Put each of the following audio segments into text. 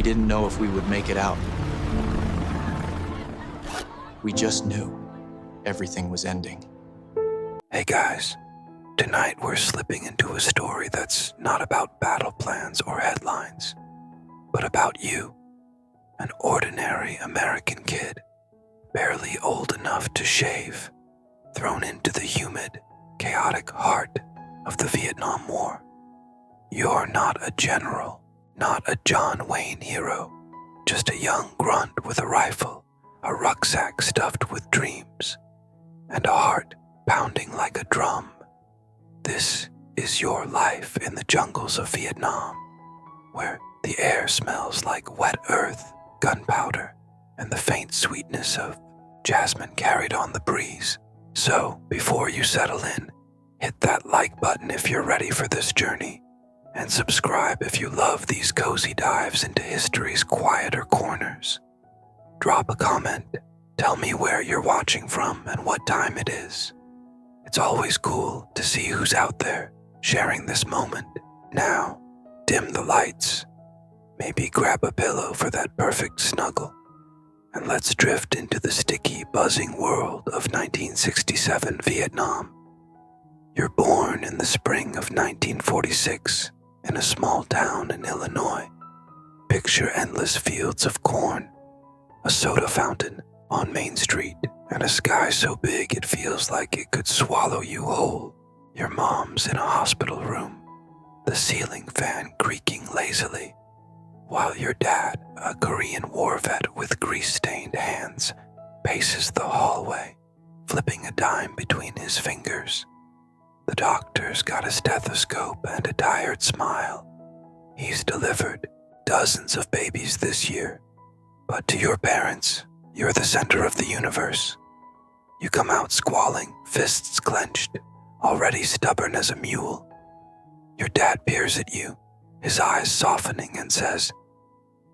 We didn't know if we would make it out. We just knew everything was ending. Hey guys, tonight we're slipping into a story that's not about battle plans or headlines, but about you, an ordinary American kid, barely old enough to shave, thrown into the humid, chaotic heart of the Vietnam War. You're not a general, not a John Wayne hero, just a young grunt with a rifle, a rucksack stuffed with dreams, and a heart pounding like a drum. This is your life in the jungles of Vietnam, where the air smells like wet earth, gunpowder, and the faint sweetness of jasmine carried on the breeze. So, before you settle in, hit that like button if you're ready for this journey, and subscribe if you love these cozy dives into history's quieter corners. Drop a comment, tell me where you're watching from and what time it is. It's always cool to see who's out there sharing this moment. Now, dim the lights, maybe grab a pillow for that perfect snuggle, and let's drift into the sticky, buzzing world of 1967 Vietnam. You're born in the spring of 1946 in a small town in Illinois. Picture endless fields of corn, a soda fountain on Main Street, and a sky so big it feels like it could swallow you whole. Your mom's in a hospital room, the ceiling fan creaking lazily, while your dad, a Korean war vet with grease-stained hands, paces the hallway, flipping a dime between his fingers. The doctor's got a stethoscope and a tired smile. He's delivered dozens of babies this year, but to your parents, you're the center of the universe. You come out squalling, fists clenched, already stubborn as a mule. Your dad peers at you, his eyes softening, and says,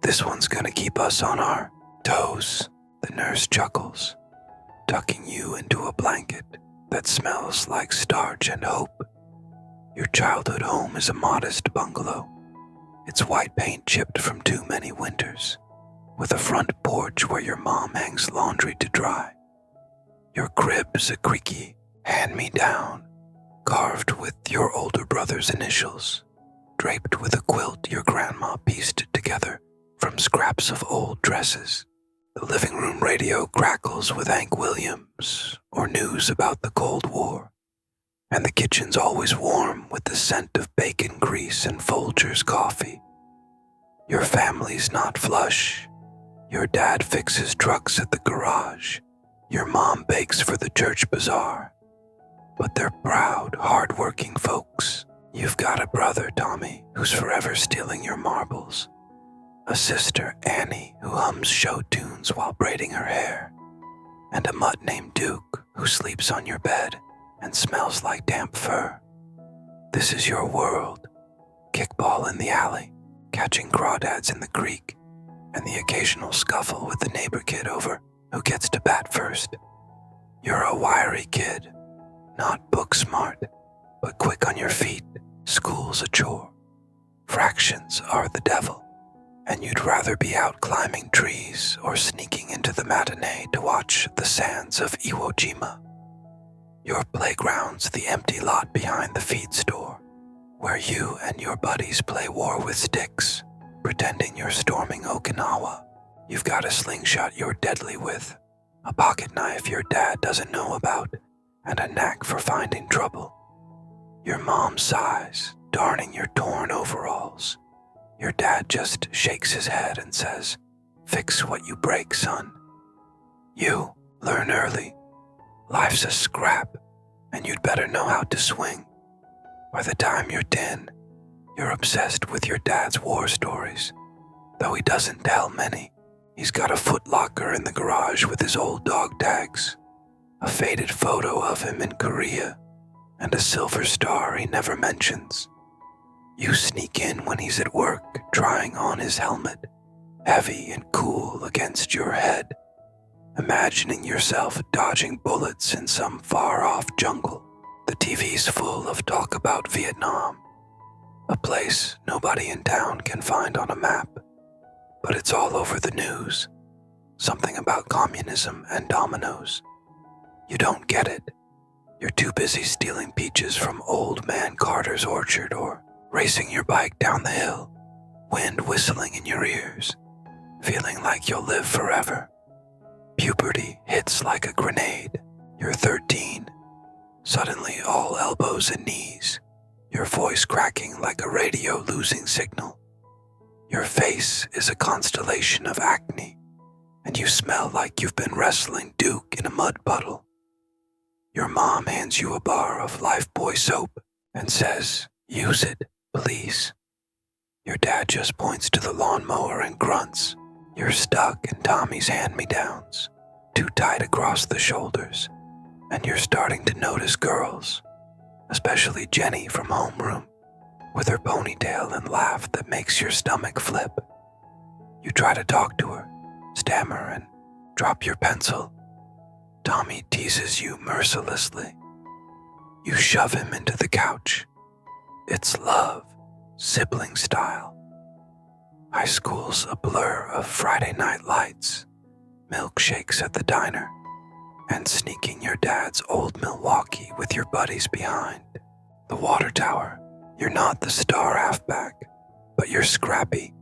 "This one's gonna keep us on our toes." The nurse chuckles, tucking you into a blanket that smells like starch and hope. Your childhood home is a modest bungalow, its white paint chipped from too many winters, with a front porch where your mom hangs laundry to dry. Your crib's a creaky hand-me-down, carved with your older brother's initials, draped with a quilt your grandma pieced together from scraps of old dresses. The living room radio crackles with Hank Williams or news about the Cold War, and the kitchen's always warm with the scent of bacon grease and Folgers coffee. Your family's not flush. Your dad fixes trucks at the garage. Your mom bakes for the church bazaar. But they're proud, hard-working folks. You've got a brother, Tommy, who's forever stealing your marbles. A sister, Annie, who hums show tunes while braiding her hair. And a mutt named Duke, who sleeps on your bed and smells like damp fur. This is your world. Kickball in the alley, catching crawdads in the creek, and the occasional scuffle with the neighbor kid over who gets to bat first. You're a wiry kid, not book smart, but quick on your feet. School's a chore. Fractions are the devil, and you'd rather be out climbing trees or sneaking into the matinee to watch the sands of Iwo Jima. Your playground's the empty lot behind the feed store, where you and your buddies play war with sticks, pretending you're storming Okinawa. You've got a slingshot you're deadly with, a pocket knife your dad doesn't know about, and a knack for finding trouble. Your mom sighs, darning your torn overalls. Your dad just shakes his head and says, "Fix what you break, son." You learn early. Life's a scrap, and you'd better know how to swing. By the time you're 10, you're obsessed with your dad's war stories, though he doesn't tell many. He's got a Foot Locker in the garage with his old dog tags, a faded photo of him in Korea, and a silver star he never mentions. You sneak in when he's at work, trying on his helmet, heavy and cool against your head, imagining yourself dodging bullets in some far-off jungle. The TV's full of talk about Vietnam, a place nobody in town can find on a map. but it's all over the news. Something about communism and dominoes. You don't get it. You're too busy stealing peaches from Old Man Carter's orchard or racing your bike down the hill, wind whistling in your ears, feeling like you'll live forever. Puberty hits like a grenade. You're 13. Suddenly all elbows and knees, your voice cracking like a radio losing signal. Your face is a constellation of acne, and you smell like you've been wrestling Duke in a mud puddle. Your mom hands you a bar of Lifebuoy soap and says, "Use it, please." Your dad just points to the lawnmower and grunts. You're stuck in Tommy's hand-me-downs, too tight across the shoulders, and you're starting to notice girls, especially Jenny from homeroom, with her ponytail and laugh that makes your stomach flip. You try to talk to her, stammer, and drop your pencil. Tommy teases you mercilessly. You shove him into the couch. It's love, sibling style. High school's a blur of Friday night lights, milkshakes at the diner, and sneaking your dad's old Milwaukee with your buddies behind. The water tower. You're not the star halfback, but you're scrappy,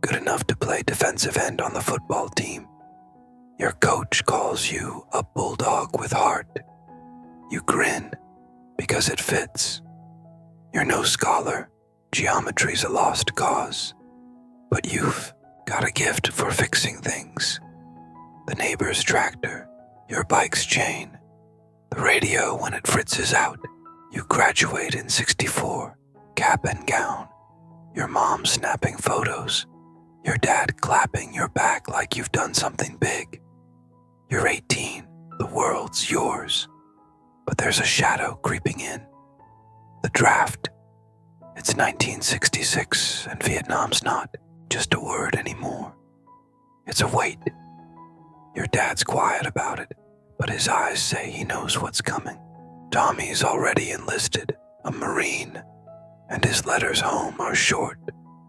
good enough to play defensive end on the football team. Your coach calls you a bulldog with heart. You grin because it fits. You're no scholar. Geometry's a lost cause. But you've got a gift for fixing things. The neighbor's tractor, your bike's chain, the radio when it fritzes out. You graduate in '64, cap and gown. Your mom snapping photos. Your dad clapping your back like you've done something big. You're 18, the world's yours. But there's a shadow creeping in. The draft. It's 1966 and Vietnam's not just a word anymore. It's a weight. Your dad's quiet about it, but his eyes say he knows what's coming. Tommy's already enlisted, a Marine, and his letters home are short,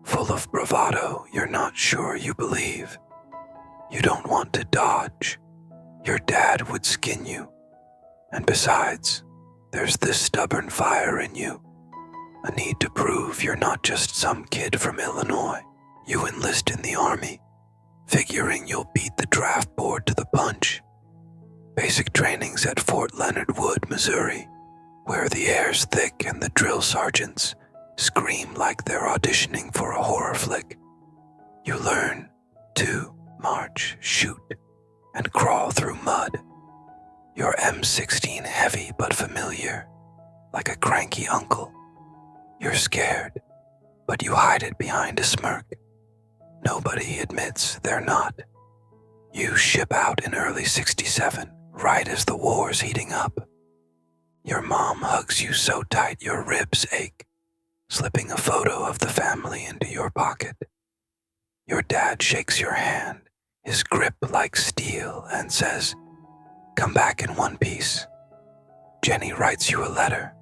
full of bravado you're not sure you believe. You don't want to dodge. Your dad would skin you. And besides, there's this stubborn fire in you, a need to prove you're not just some kid from Illinois. You enlist in the army, figuring you'll beat the draft board to the punch. Basic training's at Fort Leonard Wood, Missouri, where the air's thick and the drill sergeants scream like they're auditioning for a horror flick. You learn to march, shoot, and crawl through mud. Your M16 heavy but familiar, like a cranky uncle. You're scared, but you hide it behind a smirk. Nobody admits they're not. You ship out in early '67, right as the war's heating up. Your mom hugs you so tight your ribs ache, slipping a photo of the family into your pocket. Your dad shakes your hand, his grip like steel, and says, "Come back in one piece." Jenny writes you a letter,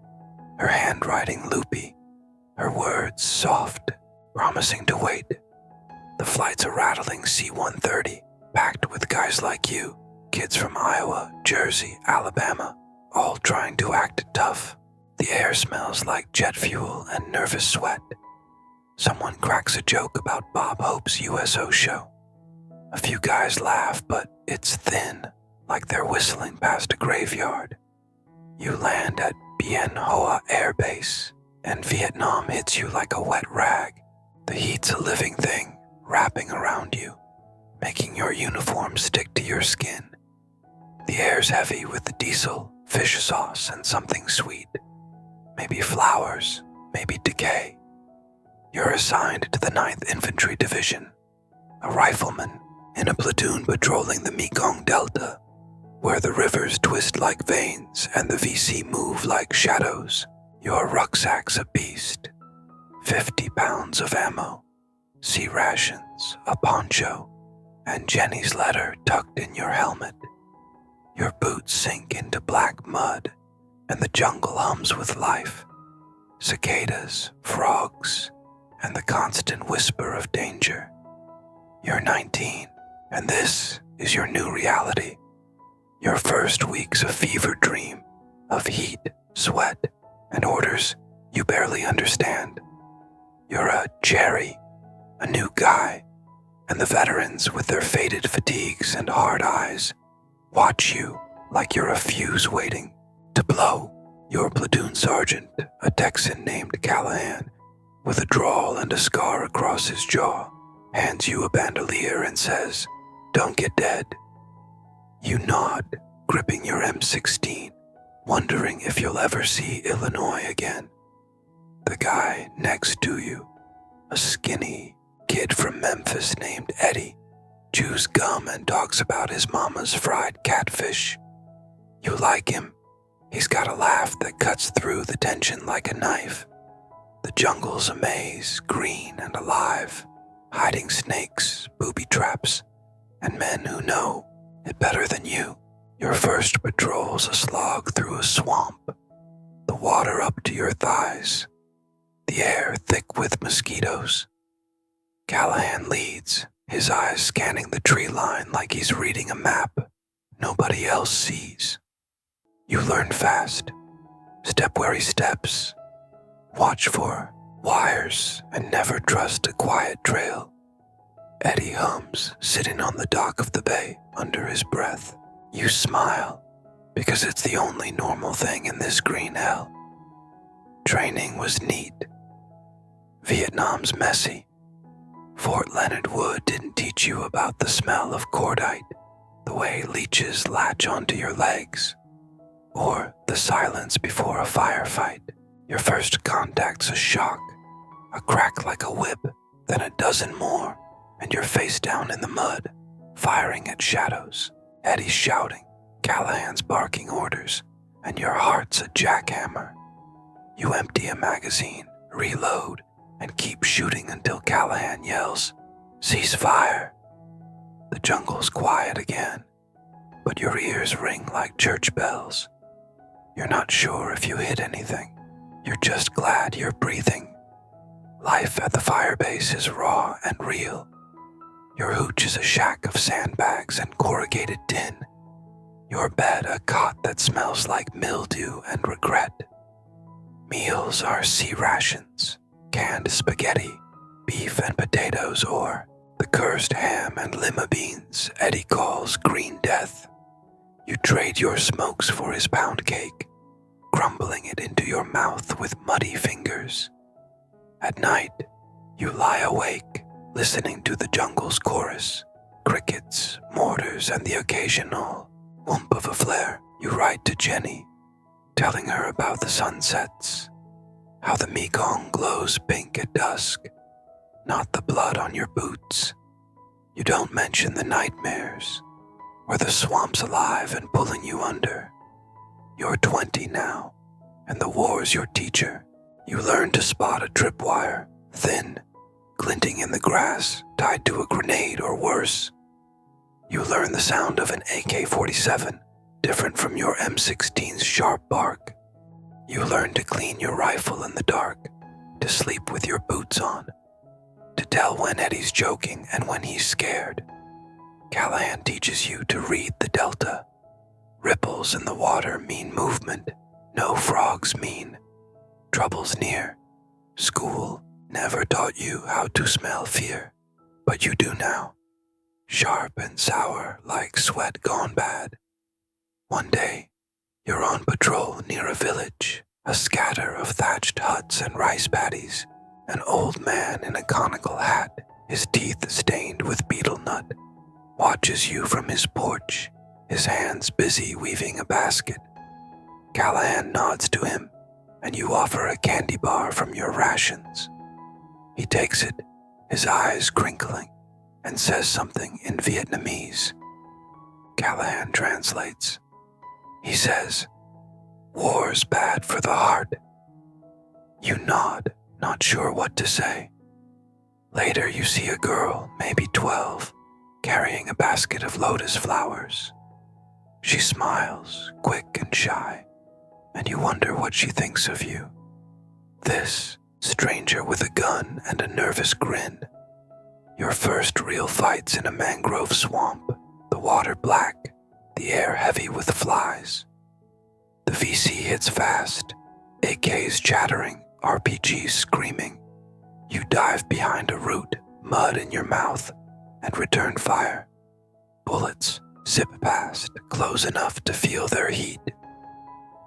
her handwriting loopy, her words soft, promising to wait. The flight's a rattling C-130, packed with guys like you, kids from Iowa, Jersey, Alabama, all trying to act tough. The air smells like jet fuel and nervous sweat. Someone cracks a joke about Bob Hope's USO show. A few guys laugh, but it's thin, like they're whistling past a graveyard. You land at Bien Hoa Air Base, and Vietnam hits you like a wet rag. The heat's a living thing, wrapping around you, making your uniform stick to your skin. The air's heavy with the diesel, fish sauce, and something sweet. Maybe flowers, maybe decay. You're assigned to the 9th Infantry Division, a rifleman in a platoon patrolling the Mekong Delta, where the rivers twist like veins and the VC move like shadows. Your rucksack's a beast. 50 pounds of ammo, sea rations, a poncho, and Jenny's letter tucked in your helmet. Your boots sink into black mud, and the jungle hums with life. Cicadas, frogs, and the constant whisper of danger. You're 19, and this is your new reality. Your first week's a fever dream of heat, sweat, and orders you barely understand. You're a Jerry, a new guy, and the veterans with their faded fatigues and hard eyes watch you like you're a fuse waiting to blow. Your platoon sergeant, a Texan named Callahan, with a drawl and a scar across his jaw, hands you a bandolier and says, "Don't get dead." You nod, gripping your M16, wondering if you'll ever see Illinois again. The guy next to you, a skinny kid from Memphis named Eddie, chews gum and talks about his mama's fried catfish. You like him. He's got a laugh that cuts through the tension like a knife. The jungle's a maze, green and alive, hiding snakes, booby traps, and men who know it better than you. Your first patrol's a slog through a swamp, the water up to your thighs, the air thick with mosquitoes. Callahan leads, his eyes scanning the tree line like he's reading a map nobody else sees. You learn fast. Step where he steps. Watch for wires and never trust a quiet trail. Eddie hums, sitting on the dock of the bay under his breath. You smile, because it's the only normal thing in this green hell. Training was neat. Vietnam's messy. Fort Leonard Wood didn't teach you about the smell of cordite, the way leeches latch onto your legs, or the silence before a firefight. Your first contact's a shock, a crack like a whip, then a dozen more, and you're face down in the mud, firing at shadows. Eddie's shouting, Callahan's barking orders, and your heart's a jackhammer. You empty a magazine, reload, and keep shooting until Callahan yells, "Cease fire." The jungle's quiet again, but your ears ring like church bells. You're not sure if you hit anything. You're just glad you're breathing. Life at the firebase is raw and real. Your hooch is a shack of sandbags and corrugated tin. Your bed a cot that smells like mildew and regret. Meals are sea rations, canned spaghetti, beef and potatoes, or the cursed ham and lima beans Eddie calls green death. You trade your smokes for his pound cake, crumbling it into your mouth with muddy fingers. At night, you lie awake, listening to the jungle's chorus, crickets, mortars, and the occasional whoomp of a flare. You write to Jenny, telling her about the sunsets, how the Mekong glows pink at dusk, not the blood on your boots. You don't mention the nightmares, or the swamps alive and pulling you under. You're 20 now, and the war's your teacher. You learn to spot a tripwire, thin, glinting in the grass, tied to a grenade or worse. You learn the sound of an AK-47, different from your M16's sharp bark. You learn to clean your rifle in the dark, to sleep with your boots on, to tell when Eddie's joking and when he's scared. Callahan teaches you to read the delta. Ripples in the water mean movement. No frogs mean trouble's near. School never taught you how to smell fear, but you do now. Sharp and sour like sweat gone bad. One day, you're on patrol near a village, a scatter of thatched huts and rice paddies. An old man in a conical hat, his teeth stained with betel nut, watches you from his porch, his hands busy weaving a basket. Callahan nods to him, and you offer a candy bar from your rations. He takes it, his eyes crinkling, and says something in Vietnamese. Callahan translates. He says, "War's bad for the heart." You nod, not sure what to say. Later you see a girl, maybe 12, carrying a basket of lotus flowers. She smiles, quick and shy, and you wonder what she thinks of you. This stranger with a gun and a nervous grin. Your first real fights in a mangrove swamp, the water black, the air heavy with flies. The VC hits fast, AKs chattering, RPGs screaming. You dive behind a root, mud in your mouth, and return fire. Bullets zip past, close enough to feel their heat.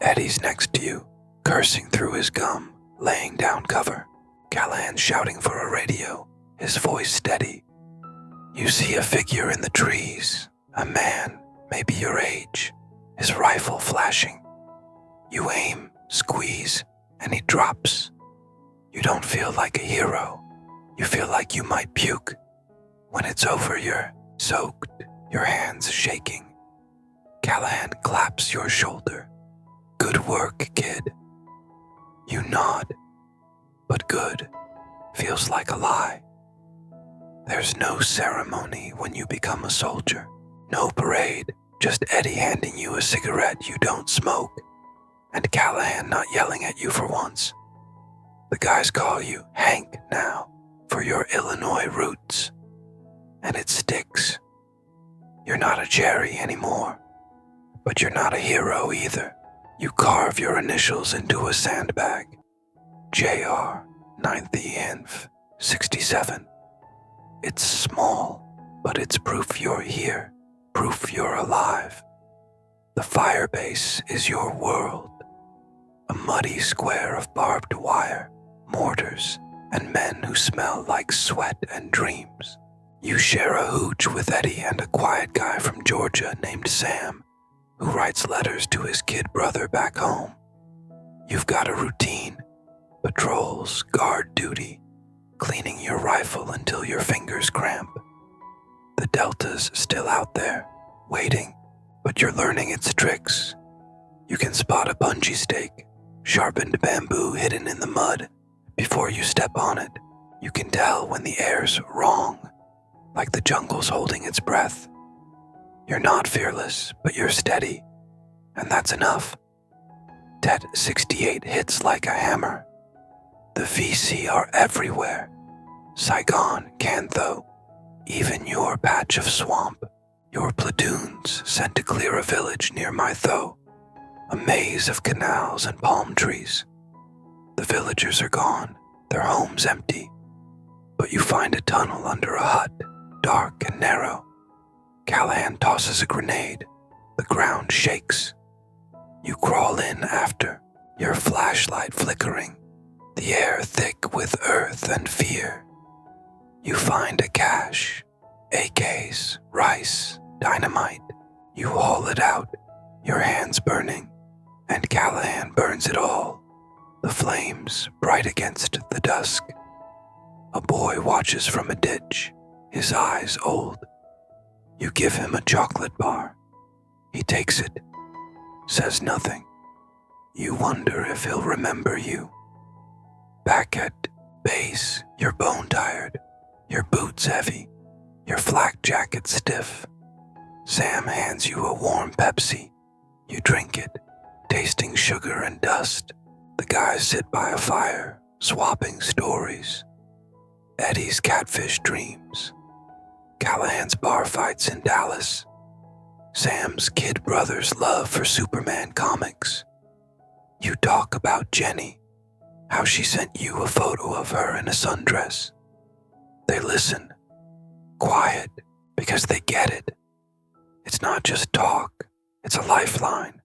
Eddie's next to you, cursing through his gum, laying down cover. Callahan shouting for a radio, his voice steady. You see a figure in the trees, a man, maybe your age, his rifle flashing. You aim, squeeze, and he drops. You don't feel like a hero. You feel like you might puke. When it's over, you're soaked, your hands shaking. Callahan claps your shoulder. Good work, kid. You nod, but good feels like a lie. There's no ceremony when you become a soldier. No parade, just Eddie handing you a cigarette you don't smoke, and Callahan not yelling at you for once. The guys call you Hank now for your Illinois roots, and it sticks. You're not a Jerry anymore, but you're not a hero either. You carve your initials into a sandbag. JR, 9th Inf, 67. It's small, but it's proof you're here, proof you're alive. The fire base is your world, a muddy square of barbed wire, mortars, and men who smell like sweat and dreams. You share a hooch with Eddie and a quiet guy from Georgia named Sam, who writes letters to his kid brother back home. You've got a routine, patrols, guard duty, cleaning your rifle until your fingers cramp. The Delta's still out there, waiting, but you're learning its tricks. You can spot a bungee stake, sharpened bamboo hidden in the mud. Before you step on it, you can tell when the air's wrong, like the jungle's holding its breath. You're not fearless, but you're steady, and that's enough. Tet 68 hits like a hammer. The VC are everywhere. Saigon, Cantho, even your patch of swamp. Your platoons sent to clear a village near Mytho, a maze of canals and palm trees. The villagers are gone, their homes empty, but you find a tunnel under a hut, dark and narrow. Callahan tosses a grenade. The ground shakes. You crawl in after, your flashlight flickering, the air thick with earth and fear. You find a cache, AKs, rice, dynamite. You haul it out, your hands burning, and Callahan burns it all, the flames bright against the dusk. A boy watches from a ditch, his eyes old. You give him a chocolate bar. He takes it, says nothing. You wonder if he'll remember you. Back at base, you're bone-tired, your boots heavy, your flak jacket stiff. Sam hands you a warm Pepsi. You drink it, tasting sugar and dust. The guys sit by a fire, swapping stories. Eddie's catfish dreams. Callahan's bar fights in Dallas. Sam's kid brother's love for Superman comics. You talk about Jenny, how she sent you a photo of her in a sundress. They listen, quiet, because they get it. It's not just talk, it's a lifeline.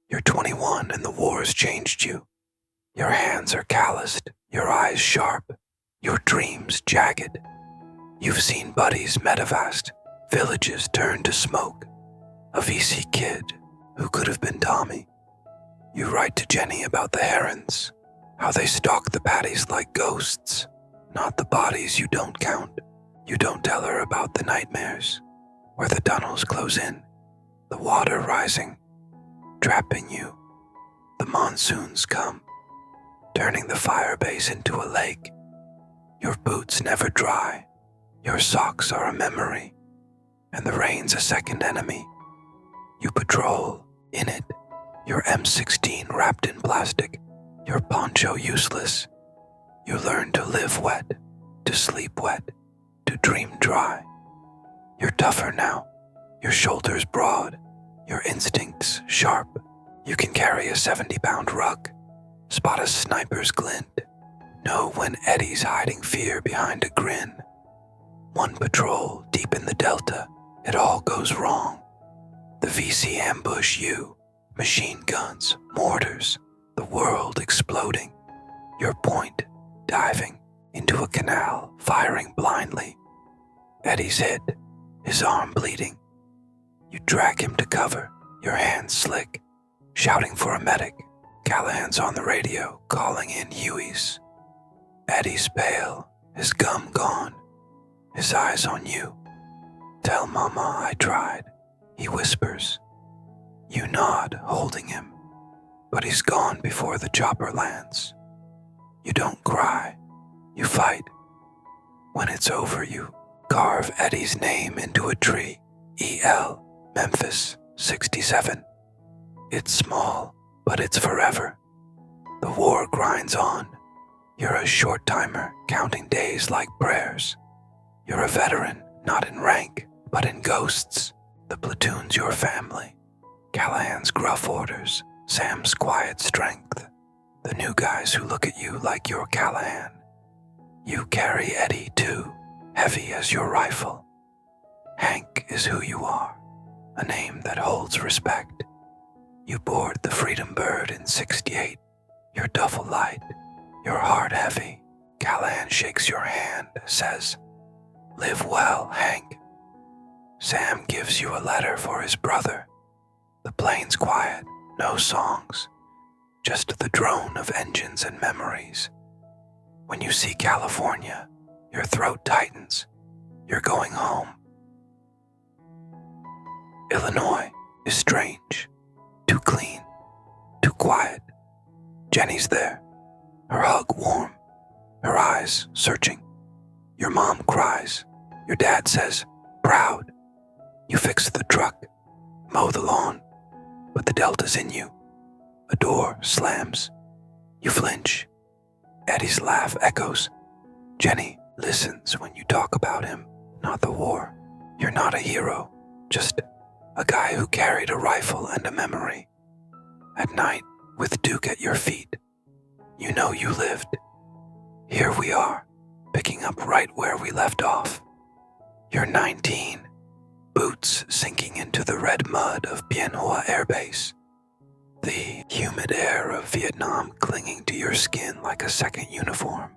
You're 21 and the war's changed you. Your hands are calloused, your eyes sharp, your dreams jagged. You've seen buddies medevast, villages turn to smoke. A VC kid who could have been Tommy. You write to Jenny about the herons, how they stalk the paddies like ghosts, not the bodies you don't count. You don't tell her about the nightmares, where the tunnels close in, the water rising, trapping you. The monsoons come, turning the fire base into a lake. Your boots never dry, your socks are a memory, and the rain's a second enemy. You patrol in it, your M16 wrapped in plastic, your poncho useless. You learn to live wet, to sleep wet, to dream dry. You're tougher now, your shoulders broad, your instincts sharp. You can carry a 70-pound rug, spot a sniper's glint, know when Eddie's hiding fear behind a grin. One patrol deep in the Delta, it all goes wrong. The VC ambush you, machine guns, mortars, the world exploding. Your point, diving into a canal, firing blindly. Eddie's hit, his arm bleeding. You drag him to cover, your hands slick, shouting for a medic. Callahan's on the radio, calling in Hueys. Eddie's pale, his gum gone, his eyes on you. Tell Mama I tried, he whispers. You nod, holding him, but he's gone before the chopper lands. You don't cry, you fight. When it's over, you carve Eddie's name into a tree. E.L. Memphis 67. It's small, but it's forever. The war grinds on. You're a short timer, counting days like prayers. You're a veteran, not in rank, but in ghosts. The platoon's your family. Callahan's gruff orders, Sam's quiet strength. The new guys who look at you like you're Callahan. You carry Eddie too, heavy as your rifle. Hank is who you are, a name that holds respect. You board the Freedom Bird in 68, your duffel light, your heart heavy. Callahan shakes your hand, says, "Live well, Hank." Sam gives you a letter for his brother. The plane's quiet, no songs, just the drone of engines and memories. When you see California, your throat tightens. You're going home. Illinois is strange, too clean, too quiet. Jenny's there, her hug warm, her eyes searching. Your mom cries. Your dad says, proud. You fix the truck, mow the lawn, but the Delta's in you. A door slams. You flinch. Eddie's laugh echoes. Jenny listens when you talk about him, not the war. You're not a hero, just a guy who carried a rifle and a memory. At night, with Duke at your feet, you know you lived. Here we are, picking up right where we left off. You're 19, boots sinking into the red mud of Bien Hoa Air Base. The humid air of Vietnam clinging to your skin like a second uniform.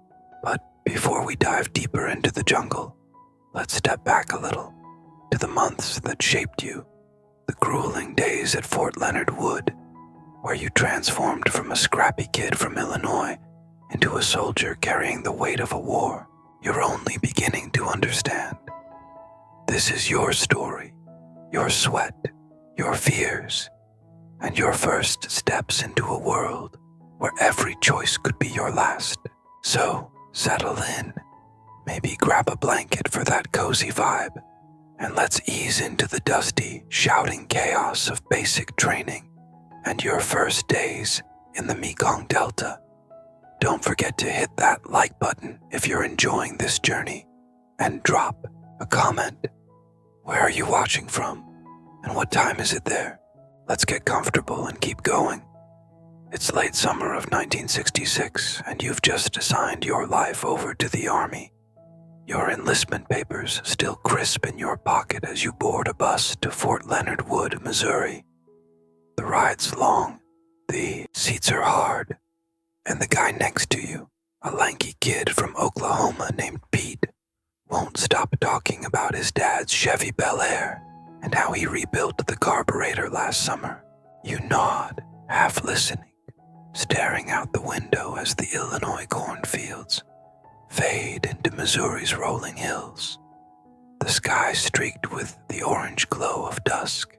But before we dive deeper into the jungle, let's step back a little to the months that shaped you, the grueling days at Fort Leonard Wood, where you transformed from a scrappy kid from Illinois into a soldier carrying the weight of a war you're only beginning to understand. This is your story, your sweat, your fears, and your first steps into a world where every choice could be your last. So, settle in, maybe grab a blanket for that cozy vibe, and let's ease into the dusty, shouting chaos of basic training and your first days in the Mekong Delta. Don't forget to hit that like button if you're enjoying this journey, and drop a comment. Where are you watching from? And what time is it there? Let's get comfortable and keep going. It's late summer of 1966, and you've just assigned your life over to the Army. Your enlistment papers still crisp in your pocket as you board a bus to Fort Leonard Wood, Missouri. The ride's long, the seats are hard, and the guy next to you, a lanky kid from Oklahoma named Pete, won't stop talking about his dad's Chevy Bel Air and how he rebuilt the carburetor last summer. You nod, half listening, staring out the window as the Illinois cornfields fade into Missouri's rolling hills, the sky streaked with the orange glow of dusk.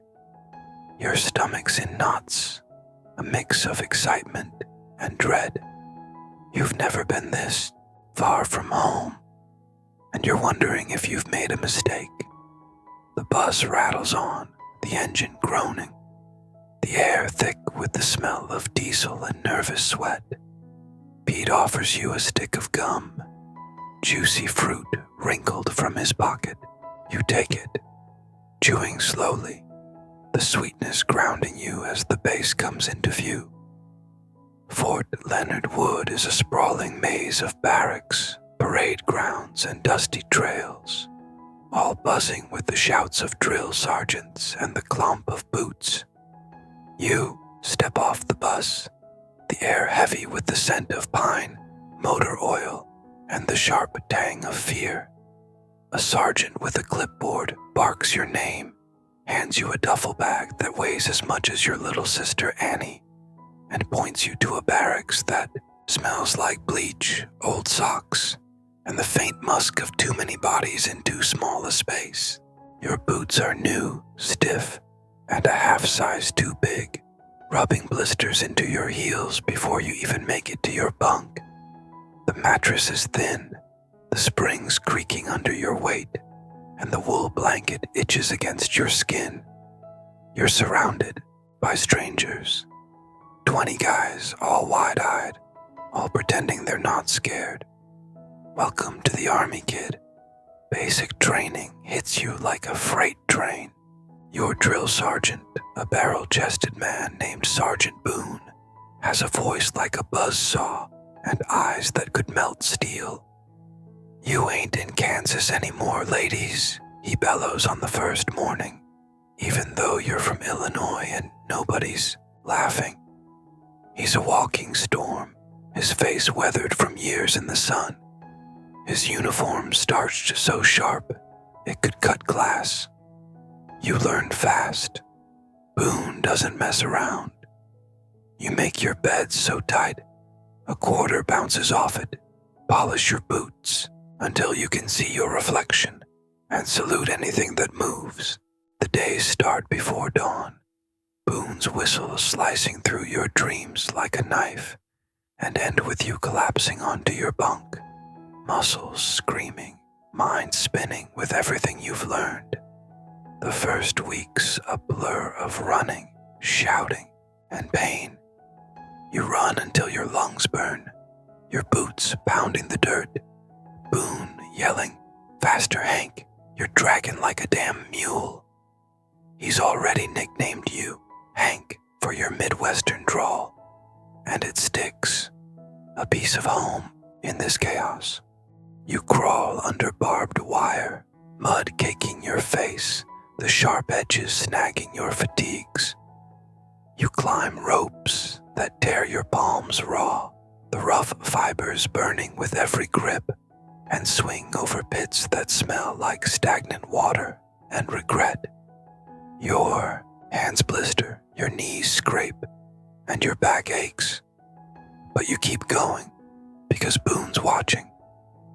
Your stomach's in knots, a mix of excitement and dread. You've never been this far from home, and you're wondering if you've made a mistake. The bus rattles on, the engine groaning, the air thick with the smell of diesel and nervous sweat. Pete offers you a stick of gum. juicy fruit wrinkled from his pocket. You take it, chewing slowly, the sweetness grounding you as the base comes into view. Fort Leonard Wood is a sprawling maze of barracks, parade grounds, and dusty trails, all buzzing with the shouts of drill sergeants and the clomp of boots. You step off the bus, the air heavy with the scent of pine, motor oil, and the sharp tang of fear. A sergeant with a clipboard barks your name, hands you a duffel bag that weighs as much as your little sister Annie, and points you to a barracks that smells like bleach, old socks, and the faint musk of too many bodies in too small a space. Your boots are new, stiff, and a half size too big, rubbing blisters into your heels before you even make it to your bunk. The mattress is thin, the springs creaking under your weight, and the wool blanket itches against your skin. You're surrounded by strangers. 20 guys, all wide-eyed, all pretending they're not scared. Welcome to the Army, kid. Basic training hits you like a freight train. Your drill sergeant, a barrel-chested man named Sergeant Boone, has a voice like a buzzsaw and eyes that could melt steel. You ain't in Kansas anymore, ladies, he bellows on the first morning, even though you're from Illinois and nobody's laughing. He's a walking storm, his face weathered from years in the sun, his uniform starched so sharp it could cut glass. You learn fast. Boone doesn't mess around. You make your bed so tight, a quarter bounces off it. Polish your boots until you can see your reflection, and salute anything that moves. The days start before dawn. Boone's whistle slicing through your dreams like a knife, and end with you collapsing onto your bunk, muscles screaming, mind spinning with everything you've learned. The first week's a blur of running, shouting, and pain. You run until your lungs burn, your boots pounding the dirt. Boone yelling, "Faster, Hank, you're dragging like a damn mule." He's already nicknamed you Hank for your Midwestern drawl, and it sticks. A piece of home in this chaos. You crawl under barbed wire, mud caking your face, the sharp edges snagging your fatigues. You climb ropes that tear your palms raw, the rough fibers burning with every grip, and swing over pits that smell like stagnant water and regret. Your hands blister, your knees scrape, and your back aches. But you keep going, because Boone's watching,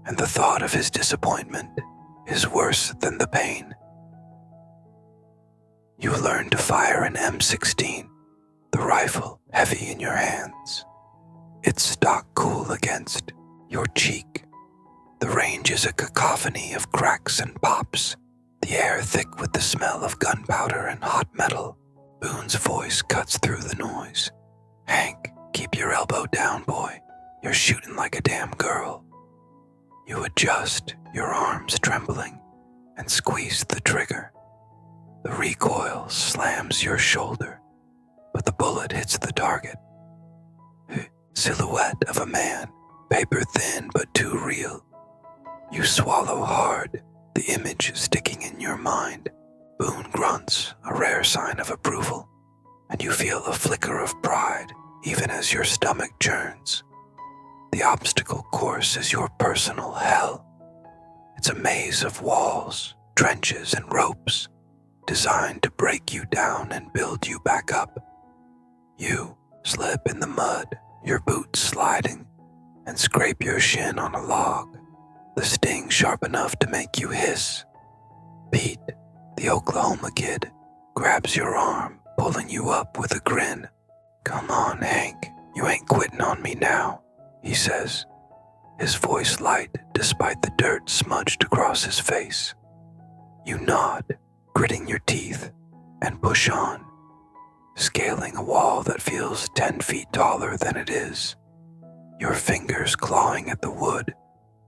and the thought of his disappointment is worse than the pain. You learn to fire an M16, the rifle heavy in your hands. Its stock cool against your cheek. The range is a cacophony of cracks and pops, the air thick with the smell of gunpowder and hot metal. Boone's voice cuts through the noise. "Hank, keep your elbow down, boy. You're shooting like a damn girl." You adjust, your arms trembling, and squeeze the trigger. The recoil slams your shoulder, but the bullet hits the target. Silhouette of a man, paper thin but too real. You swallow hard, the image sticking in your mind. Boone grunts, a rare sign of approval, and you feel a flicker of pride even as your stomach churns. The obstacle course is your personal hell. It's a maze of walls, trenches, and ropes, designed to break you down and build you back up. You slip in the mud, your boots sliding, and scrape your shin on a log, the sting sharp enough to make you hiss. Pete, the Oklahoma kid, grabs your arm, pulling you up with a grin. "Come on, Hank, you ain't quitting on me now," he says, his voice light despite the dirt smudged across his face. You nod, gritting your teeth, and push on, scaling a wall that feels 10 feet taller than it is, your fingers clawing at the wood,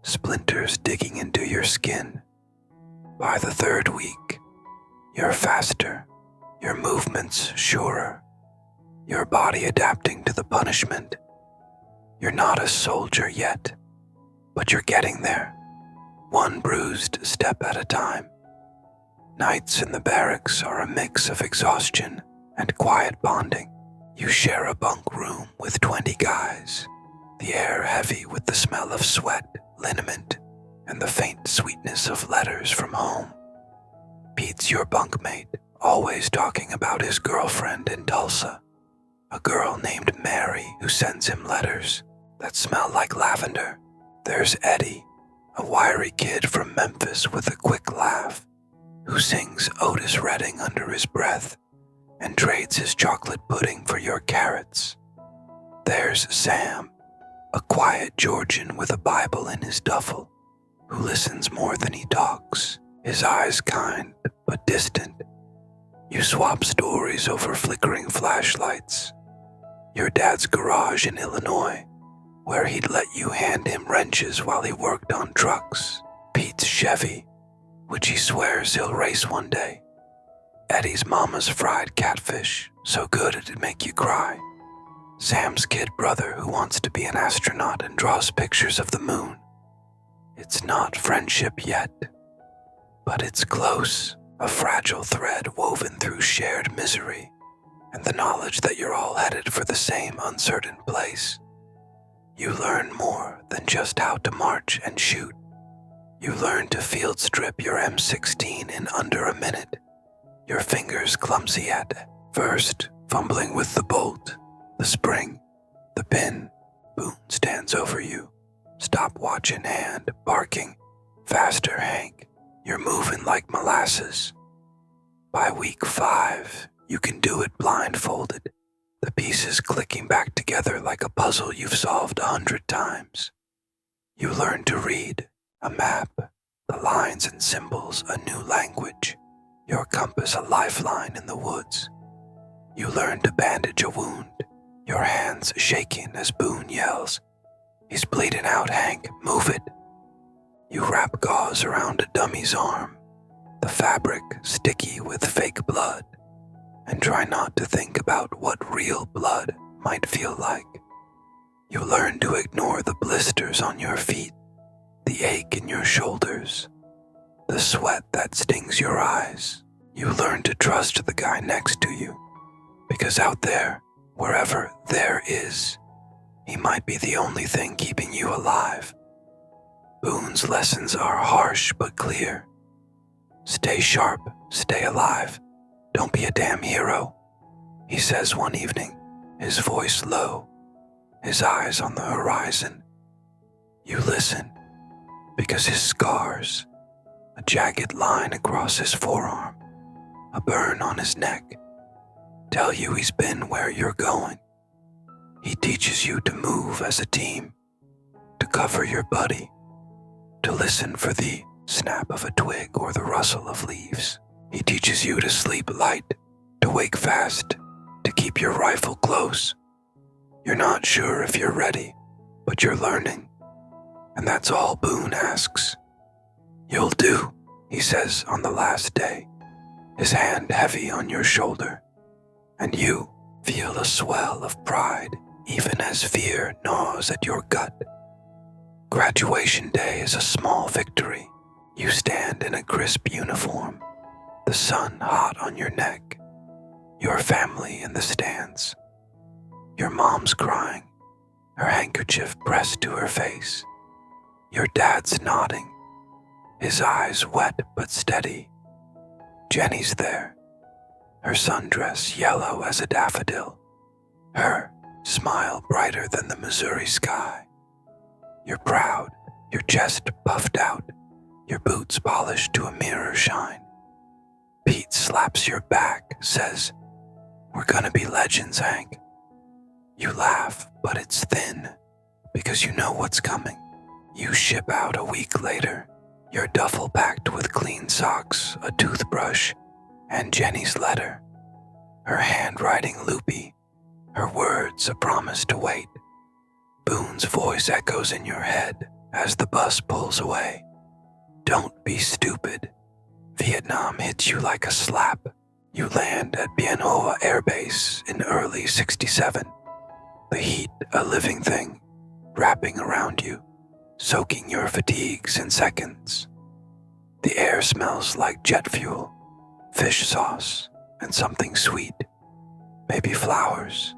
splinters digging into your skin. By the third week, you're faster, your movements surer, your body adapting to the punishment. You're not a soldier yet, but you're getting there, one bruised step at a time. Nights in the barracks are a mix of exhaustion and quiet bonding. You share a bunk room with 20 guys, the air heavy with the smell of sweat, liniment, and the faint sweetness of letters from home. Pete's your bunkmate, always talking about his girlfriend in Tulsa, a girl named Mary who sends him letters that smell like lavender. There's Eddie, a wiry kid from Memphis with a quick laugh, who sings Otis Redding under his breath and trades his chocolate pudding for your carrots. There's Sam, a quiet Georgian with a Bible in his duffel, who listens more than he talks, his eyes kind but distant. You swap stories over flickering flashlights. Your dad's garage in Illinois, where he'd let you hand him wrenches while he worked on trucks. Pete's Chevy, which he swears he'll race one day. Eddie's mama's fried catfish, so good it'd make you cry. Sam's kid brother who wants to be an astronaut and draws pictures of the moon. It's not friendship yet, but it's close, a fragile thread woven through shared misery and the knowledge that you're all headed for the same uncertain place. You learn more than just how to march and shoot. You learn to field strip your M16 in under a minute, your fingers clumsy at first, fumbling with the bolt, the spring, the pin. Boone stands over you, stopwatch in hand, barking, "Faster, Hank, you're moving like molasses." By week 5, you can do it blindfolded, the pieces clicking back together like a puzzle you've solved 100 times. You learn to read, a map, the lines and symbols a new language, your compass a lifeline in the woods. You learn to bandage a wound, your hands shaking as Boone yells, "He's bleeding out, Hank, move it." You wrap gauze around a dummy's arm, the fabric sticky with fake blood, and try not to think about what real blood might feel like. You learn to ignore the blisters on your feet, the ache in your shoulders, the sweat that stings your eyes. You learn to trust the guy next to you, because out there, wherever there is, he might be the only thing keeping you alive. Boone's lessons are harsh but clear. Stay sharp, stay alive, don't be a damn hero, he says one evening, his voice low, his eyes on the horizon. You listen, because his scars, a jagged line across his forearm, a burn on his neck, tell you he's been where you're going. He teaches you to move as a team, to cover your buddy, to listen for the snap of a twig or the rustle of leaves. He teaches you to sleep light, to wake fast, to keep your rifle close. You're not sure if you're ready, but you're learning, and that's all Boone asks. "You'll do," he says on the last day, his hand heavy on your shoulder, and you feel a swell of pride even as fear gnaws at your gut. Graduation day is a small victory. You stand in a crisp uniform, the sun hot on your neck, your family in the stands. Your mom's crying, her handkerchief pressed to her face. Your dad's nodding, his eyes wet but steady. Jenny's there, her sundress yellow as a daffodil, her smile brighter than the Missouri sky. You're proud, your chest puffed out, your boots polished to a mirror shine. Pete slaps your back, says, "We're gonna be legends, Hank." You laugh, but it's thin, because you know what's coming. You ship out a week later, your duffel packed with clean socks, a toothbrush, and Jenny's letter. Her handwriting loopy, her words a promise to wait. Boone's voice echoes in your head as the bus pulls away. Don't be stupid. Vietnam hits you like a slap. You land at Bien Hoa Air Base in early '67. The heat, a living thing, wrapping around you, soaking your fatigues in seconds. The air smells like jet fuel, fish sauce, and something sweet. Maybe flowers,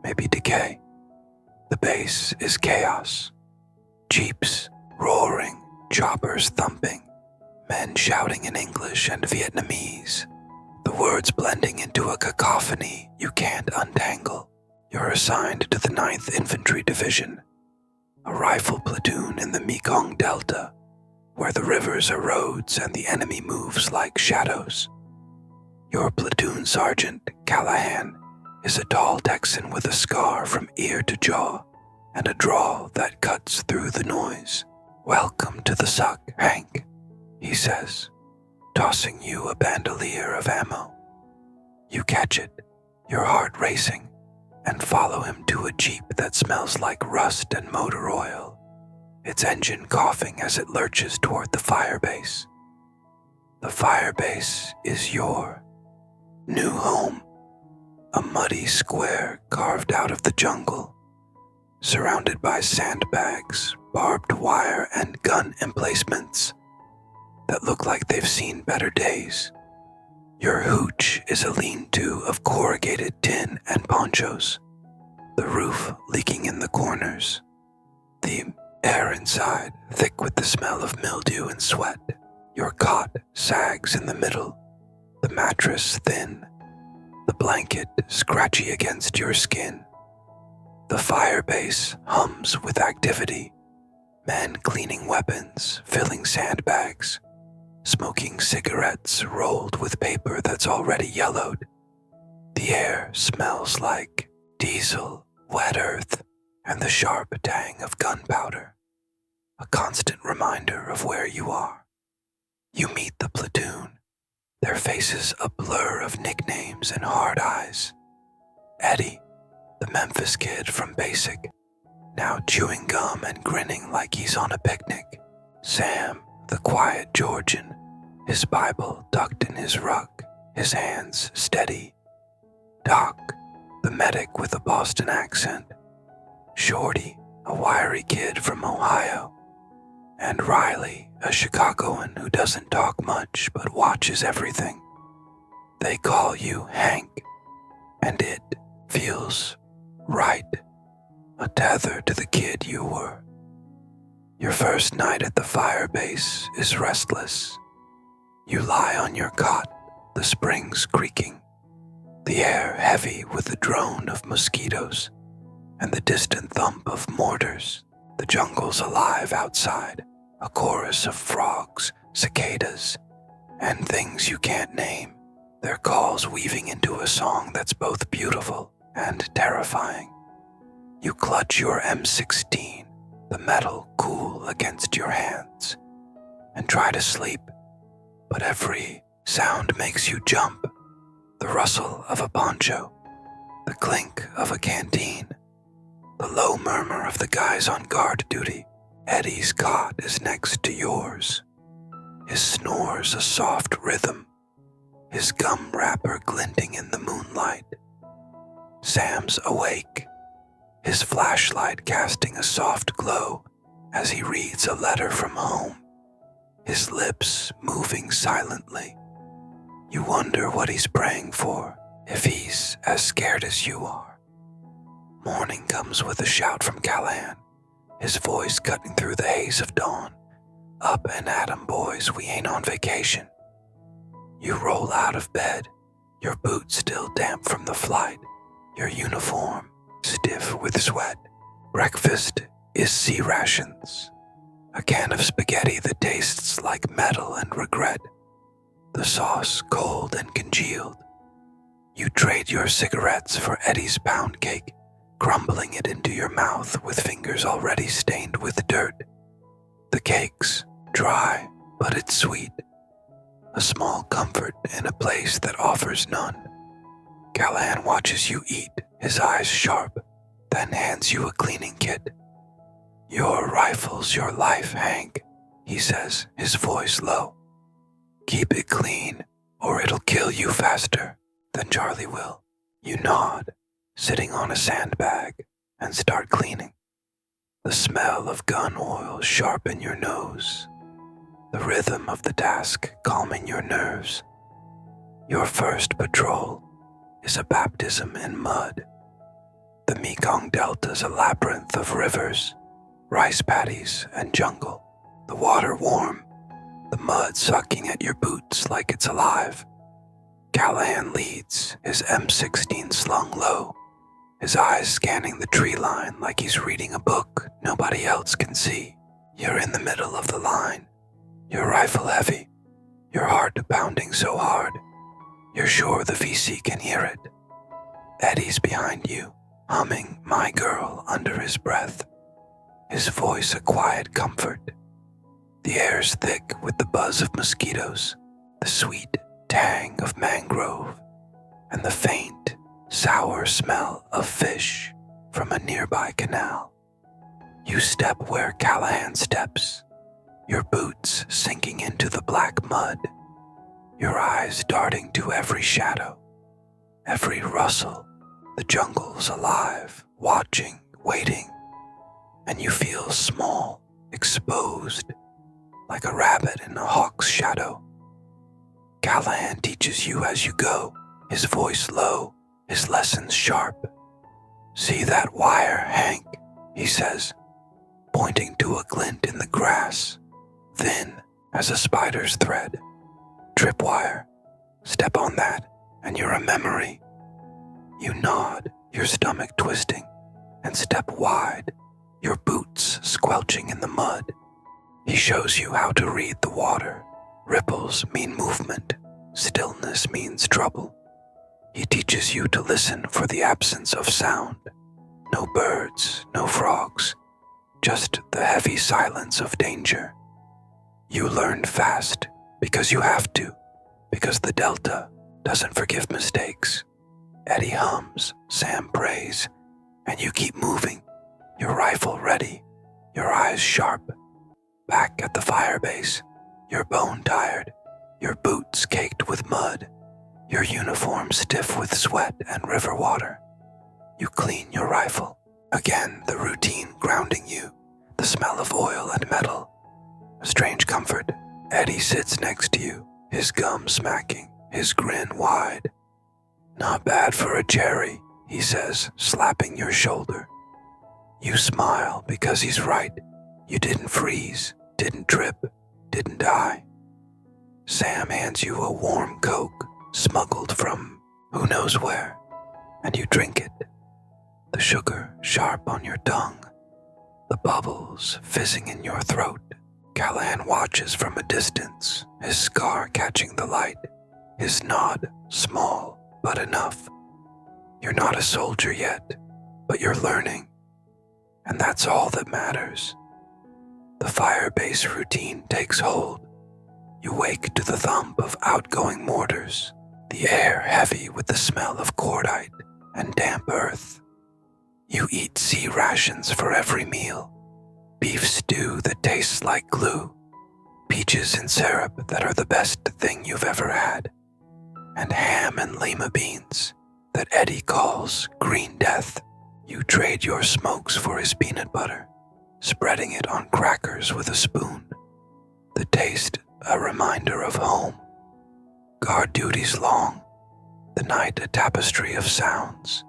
maybe decay. The base is chaos. Jeeps roaring, choppers thumping, men shouting in English and Vietnamese, the words blending into a cacophony you can't untangle. You're assigned to the 9th Infantry Division, a rifle platoon in the Mekong Delta, where the rivers are roads and the enemy moves like shadows. Your platoon sergeant, Callahan, is a tall Texan with a scar from ear to jaw and a drawl that cuts through the noise. "Welcome to the suck, Hank," he says, tossing you a bandolier of ammo. You catch it, your heart racing, and follow him to a jeep that smells like rust and motor oil, its engine coughing as it lurches toward the firebase. The firebase is your new home, a muddy square carved out of the jungle, surrounded by sandbags, barbed wire, and gun emplacements that look like they've seen better days. Your hooch is a lean-to of corrugated tin and ponchos, the roof leaking in the corners, the air inside thick with the smell of mildew and sweat. Your cot sags in the middle, the mattress thin, the blanket scratchy against your skin. The firebase hums with activity, men cleaning weapons, filling sandbags, smoking cigarettes rolled with paper that's already yellowed. The air smells like diesel, wet earth, and the sharp tang of gunpowder, a constant reminder of where you are. You meet the platoon, their faces a blur of nicknames and hard eyes. Eddie, the Memphis kid from Basic, now chewing gum and grinning like he's on a picnic. Sam, the quiet Georgian, his Bible tucked in his rug, his hands steady. Doc, the medic with a Boston accent. Shorty, a wiry kid from Ohio. And Riley, a Chicagoan who doesn't talk much but watches everything. They call you Hank, and it feels right, a tether to the kid you were. Your first night at the firebase is restless. You lie on your cot, the springs creaking, the air heavy with the drone of mosquitoes and the distant thump of mortars. The jungle's alive outside, a chorus of frogs, cicadas, and things you can't name, their calls weaving into a song that's both beautiful and terrifying. You clutch your M16, the metal cool against your hands, and try to sleep, but every sound makes you jump. The rustle of a poncho, the clink of a canteen, the low murmur of the guys on guard duty. Eddie's cot is next to yours, his snores a soft rhythm, his gum wrapper glinting in the moonlight. Sam's awake, his flashlight casting a soft glow as he reads a letter from home, his lips moving silently. You wonder what he's praying for, if he's as scared as you are. Morning comes with a shout from Callahan, his voice cutting through the haze of dawn. "Up and at 'em, boys, we ain't on vacation." You roll out of bed, your boots still damp from the flight, your uniform stiff with sweat. Breakfast is sea rations, a can of spaghetti that tastes like metal and regret, the sauce cold and congealed. You trade your cigarettes for Eddie's pound cake, crumbling it into your mouth with fingers already stained with dirt. The cake's dry, but it's sweet, a small comfort in a place that offers none. Callahan watches you eat, his eyes sharp, then hands you a cleaning kit. Your rifle's your life, Hank, he says, his voice low. Keep it clean, or it'll kill you faster than Charlie will. You nod, sitting on a sandbag, and start cleaning. The smell of gun oil sharp in your nose, the rhythm of the task calming your nerves. Your first patrol is a baptism in mud. The Mekong Delta's a labyrinth of rivers, rice paddies, and jungle. The water warm, the mud sucking at your boots like it's alive. Callahan leads, his M16 slung low, his eyes scanning the tree line like he's reading a book nobody else can see. You're in the middle of the line, your rifle heavy, your heart pounding so hard, you're sure the VC can hear it. Eddie's behind you, humming My Girl under his breath, his voice a quiet comfort. The air's thick with the buzz of mosquitoes, the sweet tang of mangrove, and the faint, sour smell of fish from a nearby canal. You step where Callahan steps, your boots sinking into the black mud, your eyes darting to every shadow, every rustle. The jungle's alive, watching, waiting, and you feel small, exposed, like a rabbit in a hawk's shadow. Callahan teaches you as you go, his voice low, his lessons sharp. See that wire, Hank, he says, pointing to a glint in the grass, thin as a spider's thread. Tripwire. Step on that, and you're a memory. You nod, your stomach twisting, and step wide, your boots squelching in the mud. He shows you how to read the water. Ripples mean movement. Stillness means trouble. He teaches you to listen for the absence of sound. No birds, no frogs, just the heavy silence of danger. You learn fast because you have to, because the Delta doesn't forgive mistakes. Eddie hums, Sam prays, and you keep moving, your rifle ready, your eyes sharp. Back at the fire base, you're bone-tired, your boots caked with mud, your uniform stiff with sweat and river water. You clean your rifle. Again, the routine grounding you, the smell of oil and metal. A strange comfort. Eddie sits next to you, his gum smacking, his grin wide. Not bad for a Jerry, he says, slapping your shoulder. You smile because he's right. You didn't freeze, didn't trip, didn't die. Sam hands you a warm Coke, smuggled from who knows where, and you drink it. The sugar sharp on your tongue, the bubbles fizzing in your throat. Callahan watches from a distance, his scar catching the light, his nod small but enough. You're not a soldier yet, but you're learning, and that's all that matters. The fire-base routine takes hold. You wake to the thump of outgoing mortars, the air heavy with the smell of cordite and damp earth. You eat sea rations for every meal, beef stew that tastes like glue, peaches and syrup that are the best thing you've ever had, and ham and lima beans that Eddie calls green death. You trade your smokes for his peanut butter, spreading it on crackers with a spoon. The taste a reminder of home. Guard duty's long, the night a tapestry of sounds.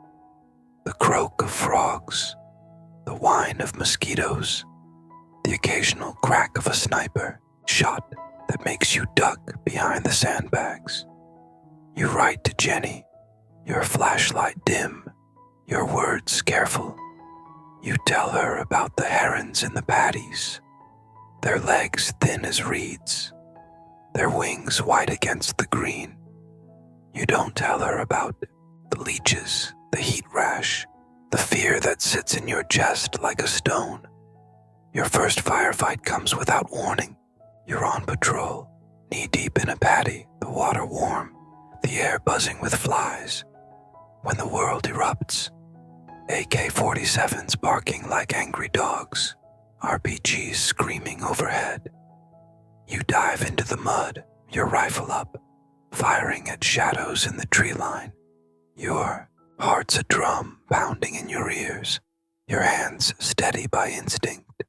The croak of frogs, the whine of mosquitoes, the occasional crack of a sniper shot that makes you duck behind the sandbags. You write to Jenny, your flashlight dim, your words careful. You tell her about the herons in the paddies, their legs thin as reeds, their wings white against the green. You don't tell her about the leeches, the heat rash, the fear that sits in your chest like a stone. Your first firefight comes without warning. You're on patrol, knee-deep in a paddy, the water warm, the air buzzing with flies. When the world erupts, AK-47s barking like angry dogs, RPGs screaming overhead. You dive into the mud, your rifle up, firing at shadows in the tree line. Your heart's a drum pounding in your ears, your hands steady by instinct.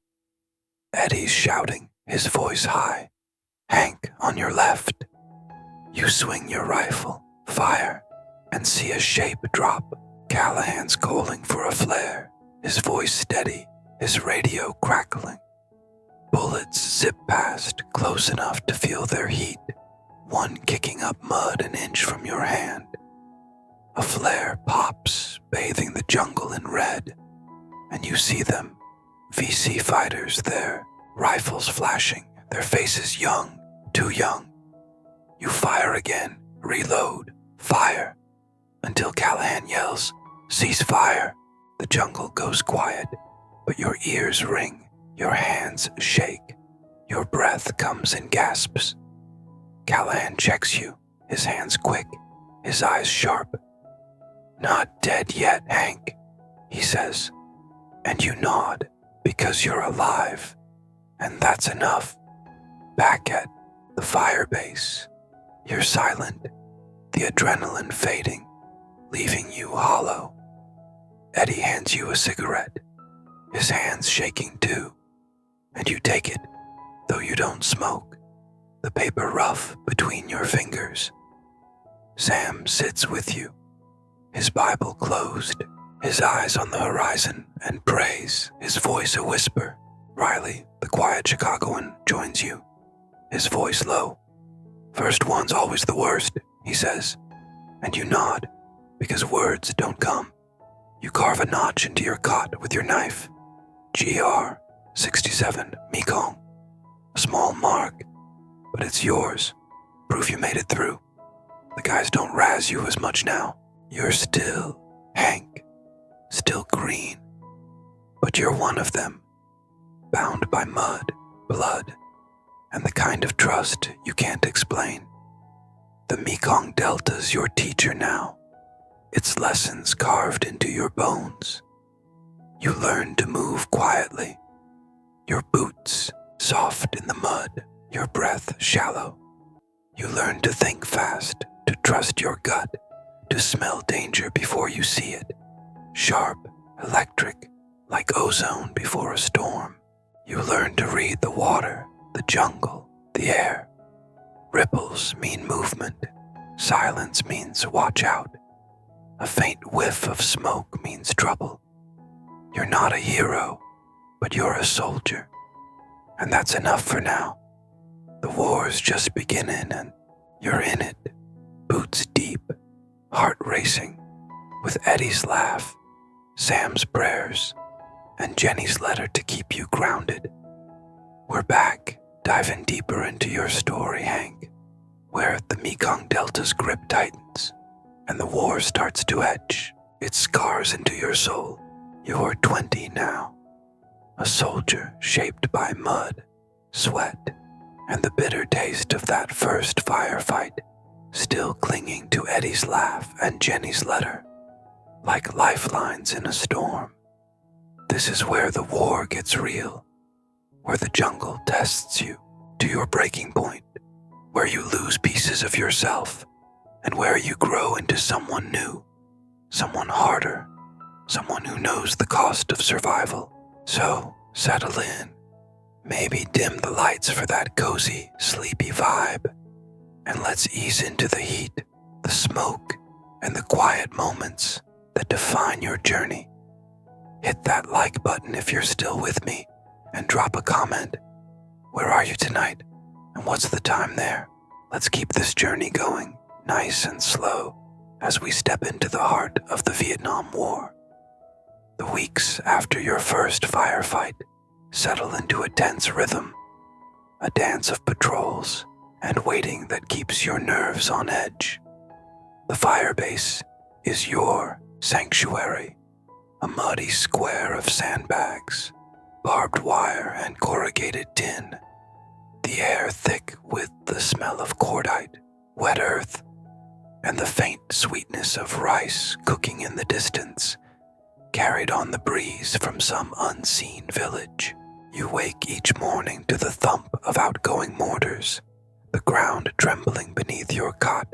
Eddie's shouting, his voice high. Hank on your left. You swing your rifle, fire, and see a shape drop. Callahan's calling for a flare, his voice steady, his radio crackling. Bullets zip past, close enough to feel their heat, one kicking up mud an inch from your hand. A flare pops, bathing the jungle in red, and you see them, VC fighters there, rifles flashing, their faces young, too young. You fire again, reload, fire, until Callahan yells, "Cease fire." The jungle goes quiet, but your ears ring, your hands shake, your breath comes in gasps. Callahan checks you, his hands quick, his eyes sharp. "Not dead yet, Hank," he says, and you nod because you're alive, and that's enough. Back at the fire base, you're silent, the adrenaline fading, leaving you hollow. Eddie hands you a cigarette, his hands shaking too, and you take it, though you don't smoke, the paper rough between your fingers. Sam sits with you, his Bible closed, his eyes on the horizon, and prays, his voice a whisper. Riley, the quiet Chicagoan, joins you, his voice low. "First one's always the worst," he says, and you nod, because words don't come. You carve a notch into your cot with your knife. GR 67 Mekong. A small mark, but it's yours. Proof you made it through. The guys don't razz you as much now. You're still Hank, still green, but you're one of them, bound by mud, blood, and the kind of trust you can't explain. The Mekong Delta's your teacher now, its lessons carved into your bones. You learn to move quietly, your boots soft in the mud, your breath shallow. You learn to think fast, to trust your gut, to smell danger before you see it. Sharp, electric, like ozone before a storm. You learn to read the water, the jungle, the air. Ripples mean movement. Silence means watch out. A faint whiff of smoke means trouble. You're not a hero, but you're a soldier. And that's enough for now. The war's just beginning and you're in it. Boots deep, heart racing, with Eddie's laugh, Sam's prayers, and Jenny's letter to keep you grounded. We're back, diving deeper into your story, Hank, where the Mekong Delta's grip tightens, and the war starts to etch its scars into your soul. You're 20 now, a soldier shaped by mud, sweat, and the bitter taste of that first firefight, still clinging to Eddie's laugh and Jenny's letter, like lifelines in a storm. This is where the war gets real, where the jungle tests you to your breaking point, where you lose pieces of yourself, and where you grow into someone new, someone harder, someone who knows the cost of survival. So settle in, maybe dim the lights for that cozy, sleepy vibe, and let's ease into the heat, the smoke, and the quiet moments that define your journey. Hit that like button if you're still with me, and drop a comment. Where are you tonight, and what's the time there? Let's keep this journey going, nice and slow, as we step into the heart of the Vietnam War. The weeks after your first firefight settle into a tense rhythm, a dance of patrols and waiting that keeps your nerves on edge. The firebase is your sanctuary, a muddy square of sandbags, barbed wire and corrugated tin, the air thick with the smell of cordite, wet earth, and the faint sweetness of rice cooking in the distance, carried on the breeze from some unseen village. You wake each morning to the thump of outgoing mortars, the ground trembling beneath your cot,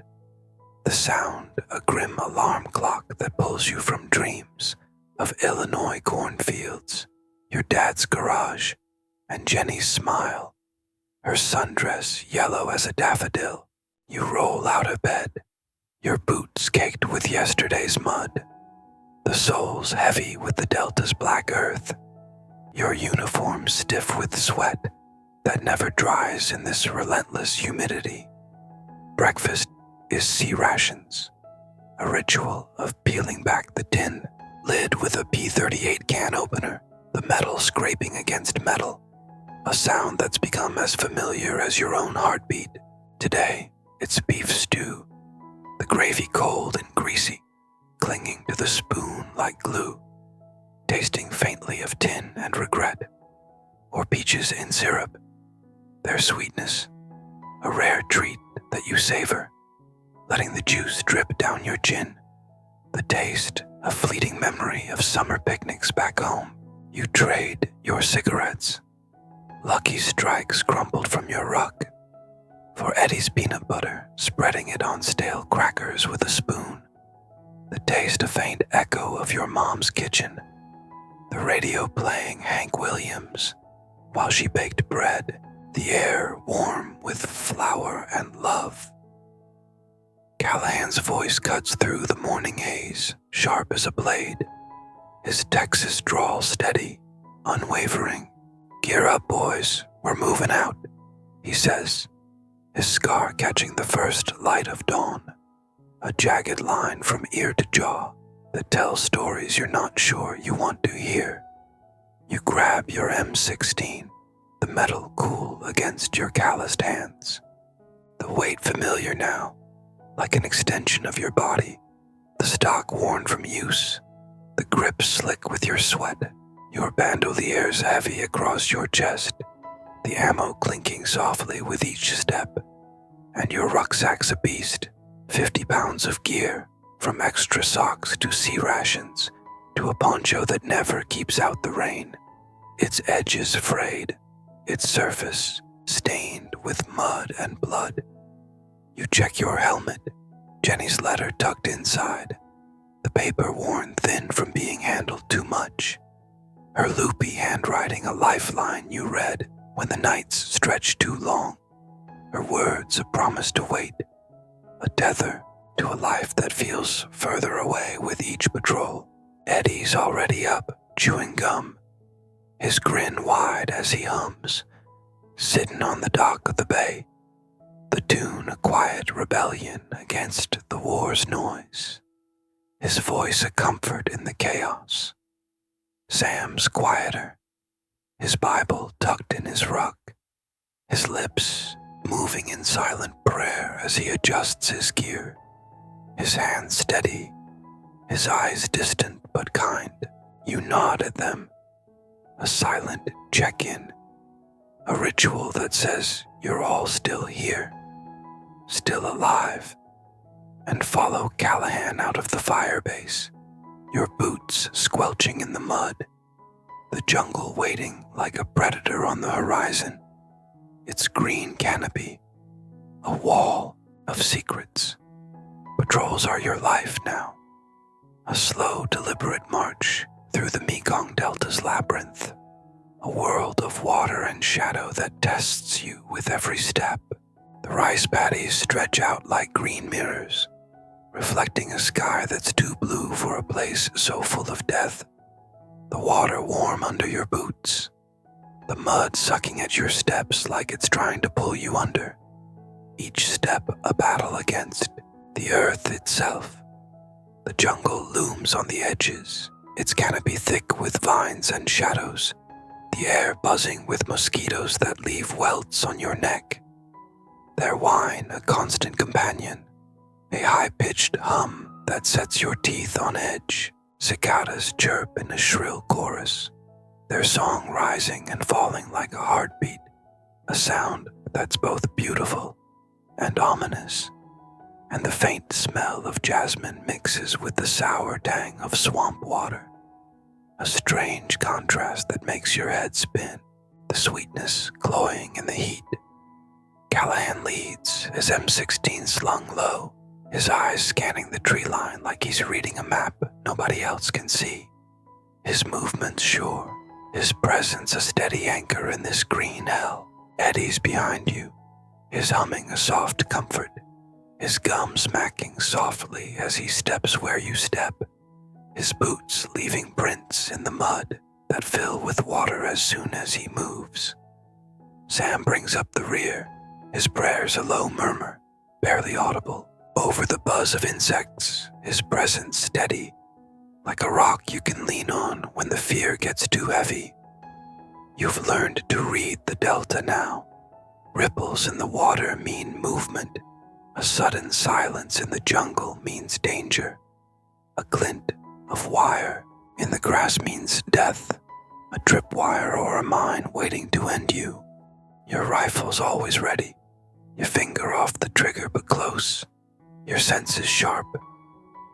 the sound a grim alarm clock that pulls you from dreams of Illinois cornfields, your dad's garage, and Jenny's smile, her sundress yellow as a daffodil. You roll out of bed, your boots caked with yesterday's mud, the soles heavy with the Delta's black earth, your uniform stiff with sweat that never dries in this relentless humidity. Breakfast is C-rations, a ritual of peeling back the tin lid with a P-38 can opener, the metal scraping against metal, a sound that's become as familiar as your own heartbeat. Today, it's beef stew, the gravy cold and greasy, clinging to the spoon like glue, tasting faintly of tin and regret, or peaches in syrup, their sweetness, a rare treat that you savor, letting the juice drip down your chin, the taste, a fleeting memory of summer picnics back home. You trade your cigarettes, Lucky Strikes crumpled from your rug, for Eddie's peanut butter, spreading it on stale crackers with a spoon, the taste a faint echo of your mom's kitchen, the radio playing Hank Williams while she baked bread, the air warm with flour and love. Callahan's voice cuts through the morning haze, sharp as a blade, his Texas drawl steady, unwavering. "Gear up, boys, we're moving out," he says, his scar catching the first light of dawn, a jagged line from ear to jaw that tells stories you're not sure you want to hear. You grab your M16, the metal cool against your calloused hands, the weight familiar now, like an extension of your body, the stock worn from use, the grip slick with your sweat, your bandoliers heavy across your chest, the ammo clinking softly with each step, and your rucksack's a beast, 50 pounds of gear, from extra socks to C-rations, to a poncho that never keeps out the rain, its edges frayed, its surface stained with mud and blood. You check your helmet, Jenny's letter tucked inside, the paper worn thin from being handled too much, her loopy handwriting a lifeline you read when the nights stretched too long, her words a promise to wait, a tether to a life that feels further away with each patrol. Eddie's already up, chewing gum, his grin wide as he hums, sitting on the dock of the bay, the tune a quiet rebellion against the war's noise, his voice a comfort in the chaos. Sam's quieter, his Bible tucked in his rug, his lips moving in silent prayer as he adjusts his gear, his hands steady, his eyes distant but kind. You nod at them, a silent check-in, a ritual that says you're all still here, still alive, and follow Callahan out of the firebase, your boots squelching in the mud, the jungle waiting like a predator on the horizon, its green canopy, a wall of secrets. Patrols are your life now, a slow, deliberate march through the Mekong Delta's labyrinth, a world of water and shadow that tests you with every step. The rice paddies stretch out like green mirrors, reflecting a sky that's too blue for a place so full of death. The water warm under your boots, the mud sucking at your steps like it's trying to pull you under. Each step a battle against the earth itself. The jungle looms on the edges, its canopy thick with vines and shadows, the air buzzing with mosquitoes that leave welts on your neck. Their whine a constant companion, a high-pitched hum that sets your teeth on edge. Cicadas chirp in a shrill chorus, their song rising and falling like a heartbeat, a sound that's both beautiful and ominous, and the faint smell of jasmine mixes with the sour tang of swamp water, a strange contrast that makes your head spin. the sweetness cloying in the heat. Callahan leads, his M16 slung low, his eyes scanning the tree line like he's reading a map nobody else can see. His movements sure, his presence a steady anchor in this green hell. Eddie's behind you, his humming a soft comfort, his gum smacking softly as he steps where you step, his boots leaving prints in the mud that fill with water as soon as he moves. Sam brings up the rear, his prayers a low murmur, barely audible. Over the buzz of insects, his presence steady, like a rock you can lean on when the fear gets too heavy. You've learned to read the delta now. Ripples in the water mean movement. A sudden silence in the jungle means danger. A glint of wire in the grass means death. A tripwire or a mine waiting to end you. Your rifle's always ready. Your finger off the trigger but close. Your senses sharp.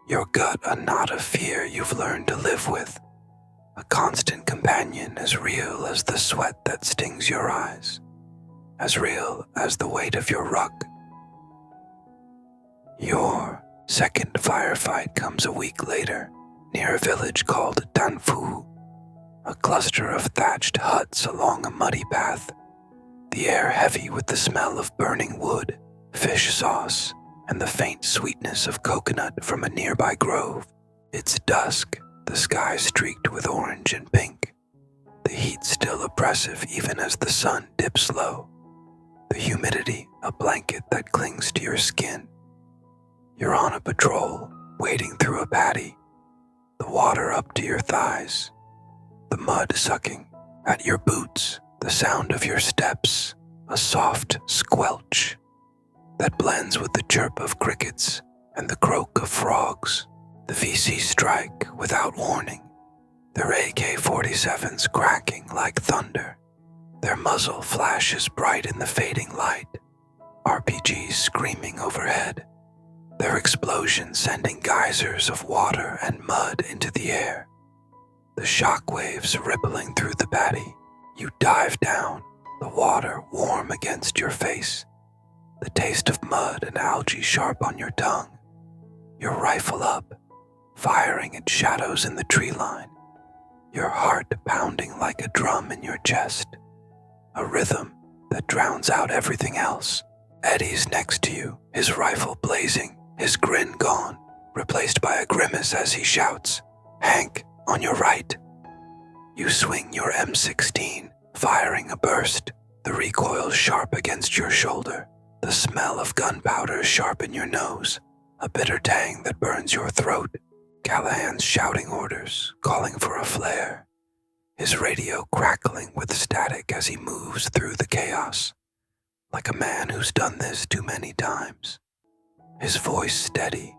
Your gut a knot of fear you've learned to live with. A constant companion as real as the sweat that stings your eyes. As real as the weight of your rug. Your second firefight comes a week later, near a village called Danfu, a cluster of thatched huts along a muddy path, the air heavy with the smell of burning wood, fish sauce, and the faint sweetness of coconut from a nearby grove. It's dusk, the sky streaked with orange and pink, the heat still oppressive even as the sun dips low, the humidity a blanket that clings to your skin. You're on a patrol, wading through a paddy, the water up to your thighs, the mud sucking at your boots, the sound of your steps, a soft squelch that blends with the chirp of crickets and the croak of frogs. The VC strike without warning, their AK-47s cracking like thunder. Their muzzle flashes bright in the fading light, RPGs screaming overhead, their explosion sending geysers of water and mud into the air. The shock waves rippling through the paddy. You dive down, the water warm against your face, the taste of mud and algae sharp on your tongue. Your rifle up, firing at shadows in the tree line, your heart pounding like a drum in your chest, a rhythm that drowns out everything else. Eddie's next to you, his rifle blazing, his grin gone, replaced by a grimace as he shouts, "Hank, on your right." You swing your M16, firing a burst, the recoil sharp against your shoulder, the smell of gunpowder sharp in your nose, a bitter tang that burns your throat. Callahan's shouting orders, calling for a flare, his radio crackling with static as he moves through the chaos, like a man who's done this too many times. His voice steady,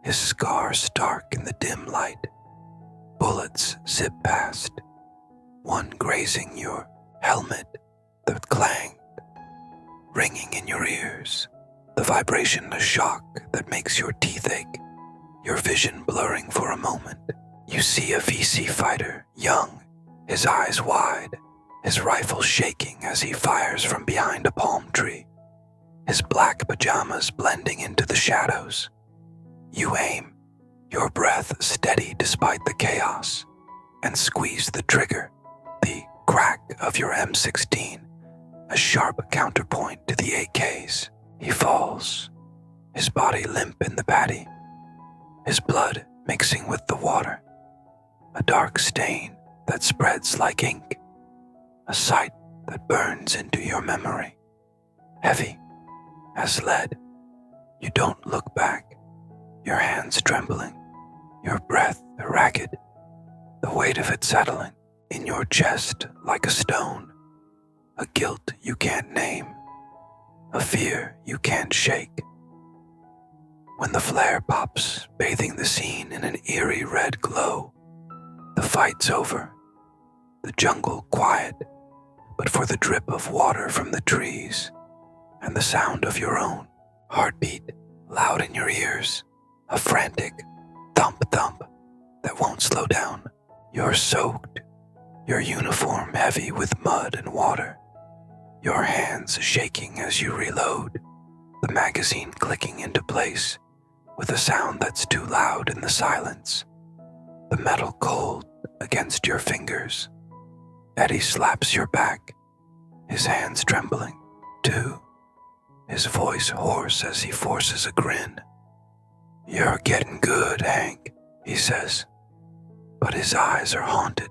his scar stark in the dim light. Bullets zip past, one grazing your helmet, the clang, ringing in your ears, the vibration a shock that makes your teeth ache, your vision blurring for a moment. You see a VC fighter, young, his eyes wide, his rifle shaking as he fires from behind a palm tree, his black pajamas blending into the shadows. You aim, your breath steady despite the chaos, and squeeze the trigger, the crack of your M16, a sharp counterpoint to the AKs. He falls, his body limp in the paddy, his blood mixing with the water, a dark stain that spreads like ink, a sight that burns into your memory, heavy as lead. You don't look back, your hands trembling, your breath ragged, the weight of it settling in your chest like a stone, a guilt you can't name, a fear you can't shake. When the flare pops, bathing the scene in an eerie red glow, the fight's over, the jungle quiet, but for the drip of water from the trees and the sound of your own heartbeat loud in your ears, a frantic thump-thump that won't slow down. You're soaked, your uniform heavy with mud and water, your hands shaking as you reload, the magazine clicking into place with a sound that's too loud in the silence, the metal cold against your fingers. Eddie slaps your back, his hands trembling, too, his voice hoarse as he forces a grin. "You're getting good, Hank," he says, but his eyes are haunted,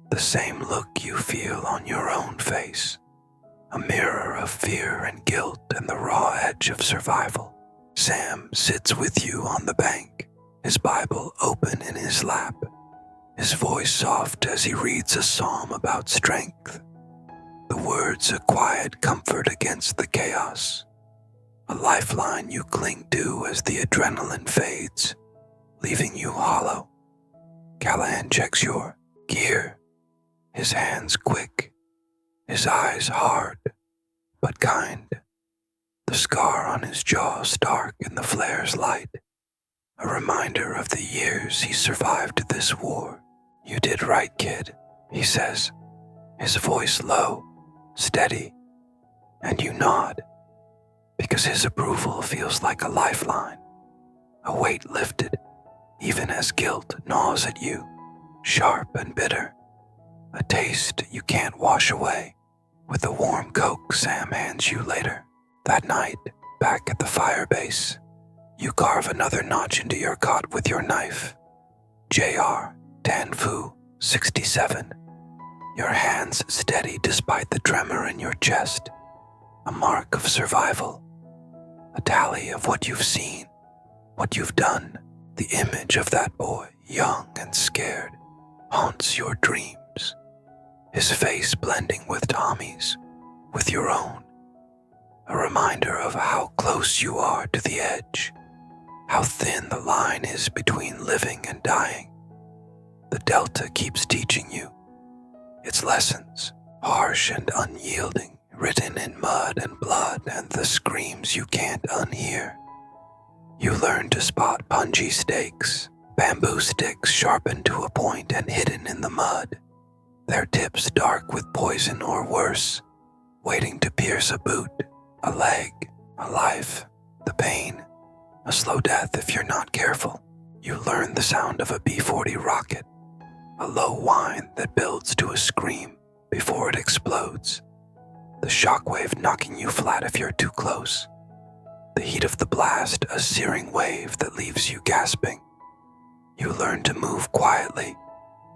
the same look you feel on your own face, a mirror of fear and guilt and the raw edge of survival. Sam sits with you on the bank, his Bible open in his lap, his voice soft as he reads a psalm about strength, the words a quiet comfort against the chaos, a lifeline you cling to as the adrenaline fades, leaving you hollow. Callahan checks your gear, his hands quick, his eyes hard but kind, the scar on his jaw stark in the flare's light, a reminder of the years he survived this war. "You did right, kid," he says, his voice low, steady, and you nod, because his approval feels like a lifeline, a weight lifted, even as guilt gnaws at you, sharp and bitter, a taste you can't wash away with the warm Coke Sam hands you later. That night, back at the fire base, you carve another notch into your cot with your knife. JR, Dan Fu, 67. Your hands steady despite the tremor in your chest, a mark of survival, a tally of what you've seen, what you've done. The image of that boy, young and scared, haunts your dreams, his face blending with Tommy's, with your own, a reminder of how close you are to the edge, how thin the line is between living and dying. The Delta keeps teaching you its lessons, harsh and unyielding, written in mud and blood and the screams you can't unhear. You learn to spot punji stakes, bamboo sticks sharpened to a point and hidden in the mud, their tips dark with poison or worse, waiting to pierce a boot, a leg, a life, the pain, a slow death if you're not careful. You learn the sound of a B-40 rocket, a low whine that builds to a scream before it explodes, the shockwave knocking you flat if you're too close, the heat of the blast a searing wave that leaves you gasping. You learn to move quietly,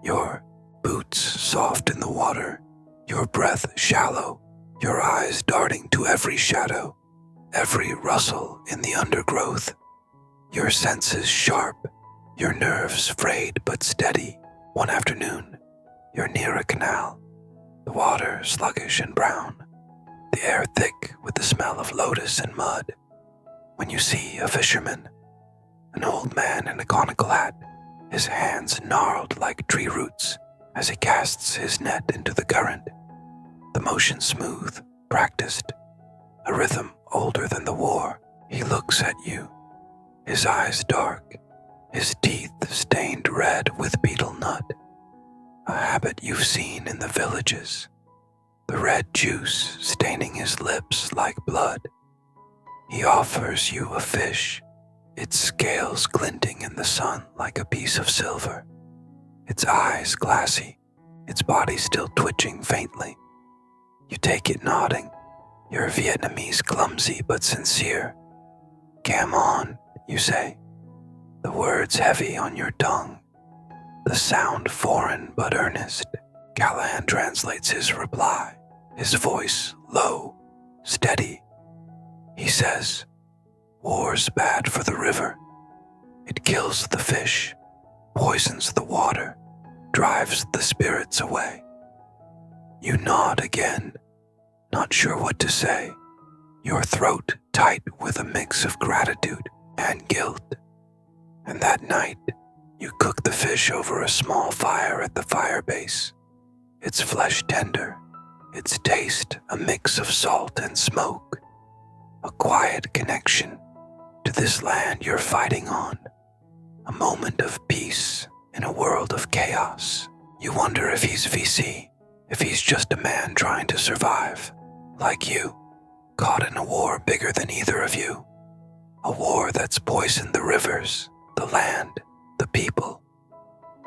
your boots soft in the water, your breath shallow, your eyes darting to every shadow, every rustle in the undergrowth, your senses sharp, your nerves frayed but steady. One afternoon, you're near a canal, the water sluggish and brown, the air thick with the smell of lotus and mud, when you see a fisherman, an old man in a conical hat, his hands gnarled like tree roots as he casts his net into the current, the motion smooth, practiced, a rhythm older than the war. He looks at you, his eyes dark, his teeth stained red with betel nut, a habit you've seen in the villages, the red juice staining his lips like blood. He offers you a fish, its scales glinting in the sun like a piece of silver, its eyes glassy, its body still twitching faintly. You take it nodding, your Vietnamese clumsy but sincere. "Cam on," you say, the words heavy on your tongue, the sound foreign but earnest. Callahan translates his reply, his voice low, steady. He says, "War's bad for the river. It kills the fish, poisons the water, drives the spirits away." You nod again, not sure what to say, your throat tight with a mix of gratitude and guilt. And that night, you cook the fish over a small fire at the fire base, its flesh tender, its taste a mix of salt and smoke, a quiet connection to this land you're fighting on, a moment of peace in a world of chaos. You wonder if he's VC, if he's just a man trying to survive, like you, caught in a war bigger than either of you. A war that's poisoned the rivers, the land, the people.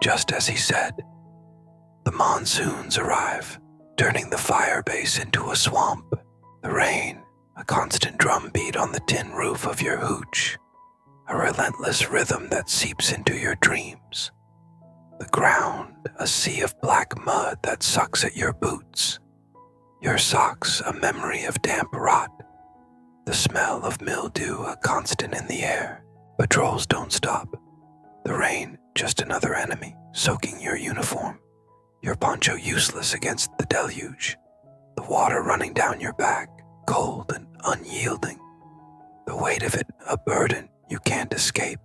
Just as he said, the monsoons arrive, turning the fire base into a swamp. The rain, a constant drumbeat on the tin roof of your hooch. A relentless rhythm that seeps into your dreams. The ground, a sea of black mud that sucks at your boots. Your socks, a memory of damp rot. The smell of mildew, a constant in the air. Patrols don't stop. The rain, just another enemy, soaking your uniform. Your poncho useless against the deluge. The water running down your back, cold and unyielding. The weight of it, a burden you can't escape.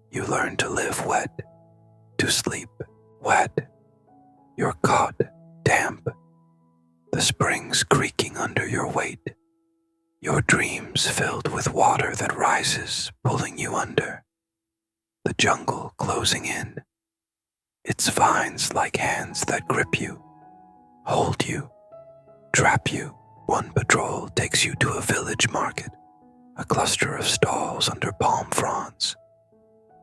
You learn to live wet, to sleep wet. You're caught damp. The springs creaking under your weight. Your dreams filled with water that rises, pulling you under. The jungle closing in. Its vines like hands that grip you, hold you, trap you. One patrol takes you to a village market, a cluster of stalls under palm fronds.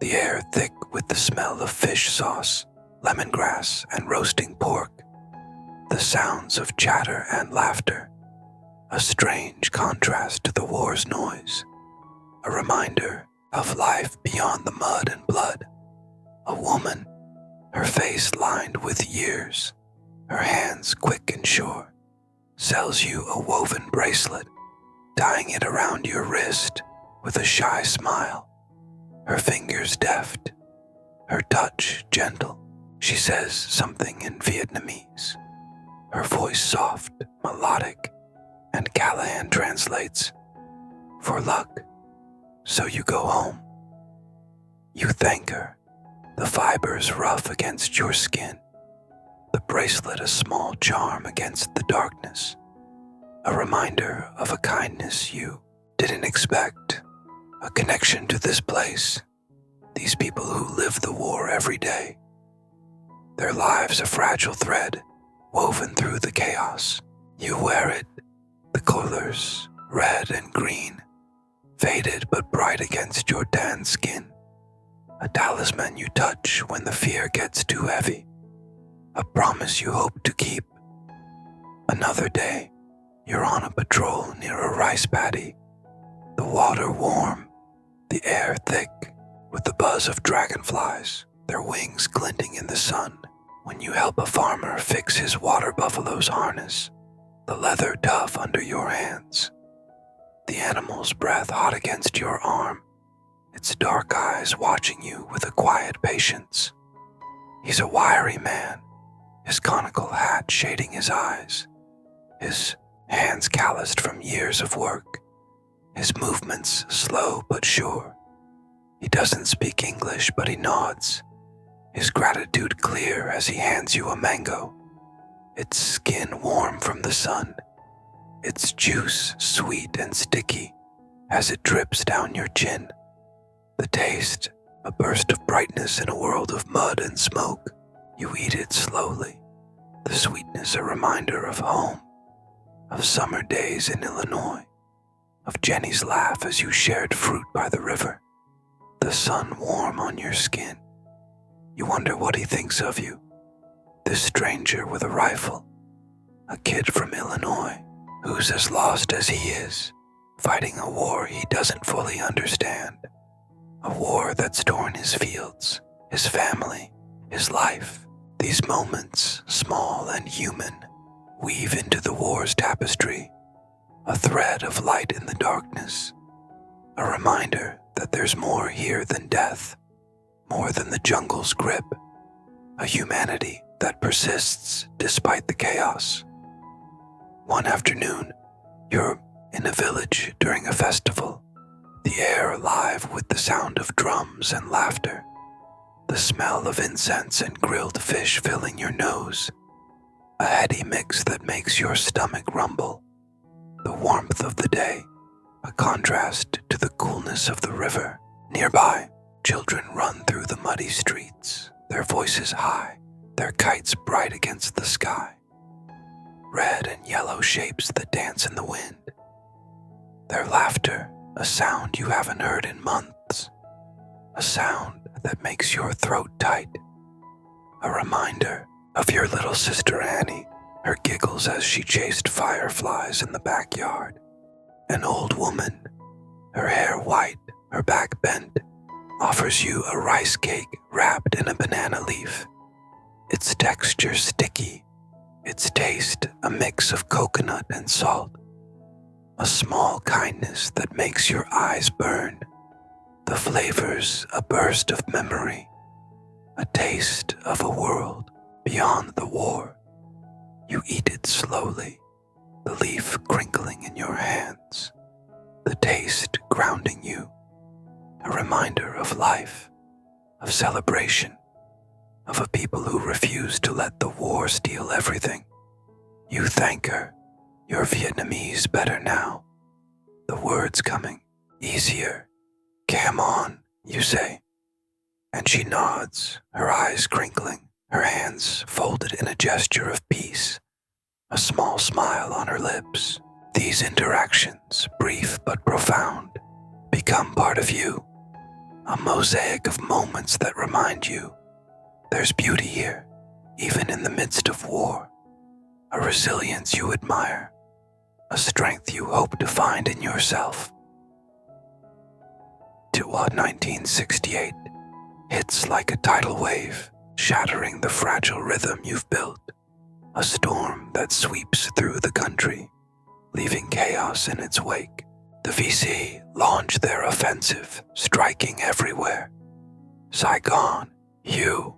The air thick with the smell of fish sauce, lemongrass, and roasting pork. The sounds of chatter and laughter. A strange contrast to the war's noise. A reminder of life beyond the mud and blood. A woman, her face lined with years, her hands quick and sure, sells you a woven bracelet, tying it around your wrist with a shy smile. Her fingers deft, her touch gentle. She says something in Vietnamese, her voice soft, melodic, and Callahan translates, "For luck, so you go home." You thank her, the fibers rough against your skin, the bracelet a small charm against the darkness, a reminder of a kindness you didn't expect, a connection to this place, these people who live the war every day. Their lives a fragile thread, woven through the chaos. You wear it, the colors, red and green, faded but bright against your tan skin. A talisman you touch when the fear gets too heavy. A promise you hope to keep. Another day, you're on a patrol near a rice paddy. The water warm, the air thick, with the buzz of dragonflies, their wings glinting in the sun. When you help a farmer fix his water buffalo's harness, the leather tough under your hands. The animal's breath hot against your arm, its dark eyes watching you with a quiet patience. He's a wiry man, his conical hat shading his eyes, his hands calloused from years of work, his movements slow but sure. He doesn't speak English, but he nods, his gratitude clear as he hands you a mango, its skin warm from the sun, its juice sweet and sticky as it drips down your chin. The taste, a burst of brightness in a world of mud and smoke. You eat it slowly, the sweetness a reminder of home, of summer days in Illinois, of Jenny's laugh as you shared fruit by the river, the sun warm on your skin. You wonder what he thinks of you, this stranger with a rifle, a kid from Illinois who's as lost as he is, fighting a war he doesn't fully understand. A war that's torn his fields, his family, his life. These moments, small and human, weave into the war's tapestry, a thread of light in the darkness, a reminder that there's more here than death, more than the jungle's grip, a humanity that persists despite the chaos. One afternoon, you're in a village during a festival, the air alive with the sound of drums and laughter, the smell of incense and grilled fish filling your nose, a heady mix that makes your stomach rumble, the warmth of the day, a contrast to the coolness of the river. Nearby, children run through the muddy streets, their voices high, their kites bright against the sky, red and yellow shapes that dance in the wind. Their laughter, a sound you haven't heard in months, a sound that makes your throat tight, a reminder of your little sister Annie, her giggles as she chased fireflies in the backyard. An old woman, her hair white, her back bent, offers you a rice cake wrapped in a banana leaf. Its texture sticky, its taste a mix of coconut and salt. A small kindness that makes your eyes burn. The flavors a burst of memory, a taste of a world beyond the war. You eat it slowly, the leaf crinkling in your hands, the taste grounding you, a reminder of life, of celebration, of a people who refuse to let the war steal everything. You thank her, your Vietnamese better now. The words coming, easier. Come on, you say. And she nods, her eyes crinkling, her hands folded in a gesture of peace, a small smile on her lips. These interactions, brief but profound, become part of you, a mosaic of moments that remind you there's beauty here, even in the midst of war, a resilience you admire, a strength you hope to find in yourself. Toward 1968 hits like a tidal wave, shattering the fragile rhythm you've built, a storm that sweeps through the country, leaving chaos in its wake. The VC launch their offensive, striking everywhere. Saigon, you,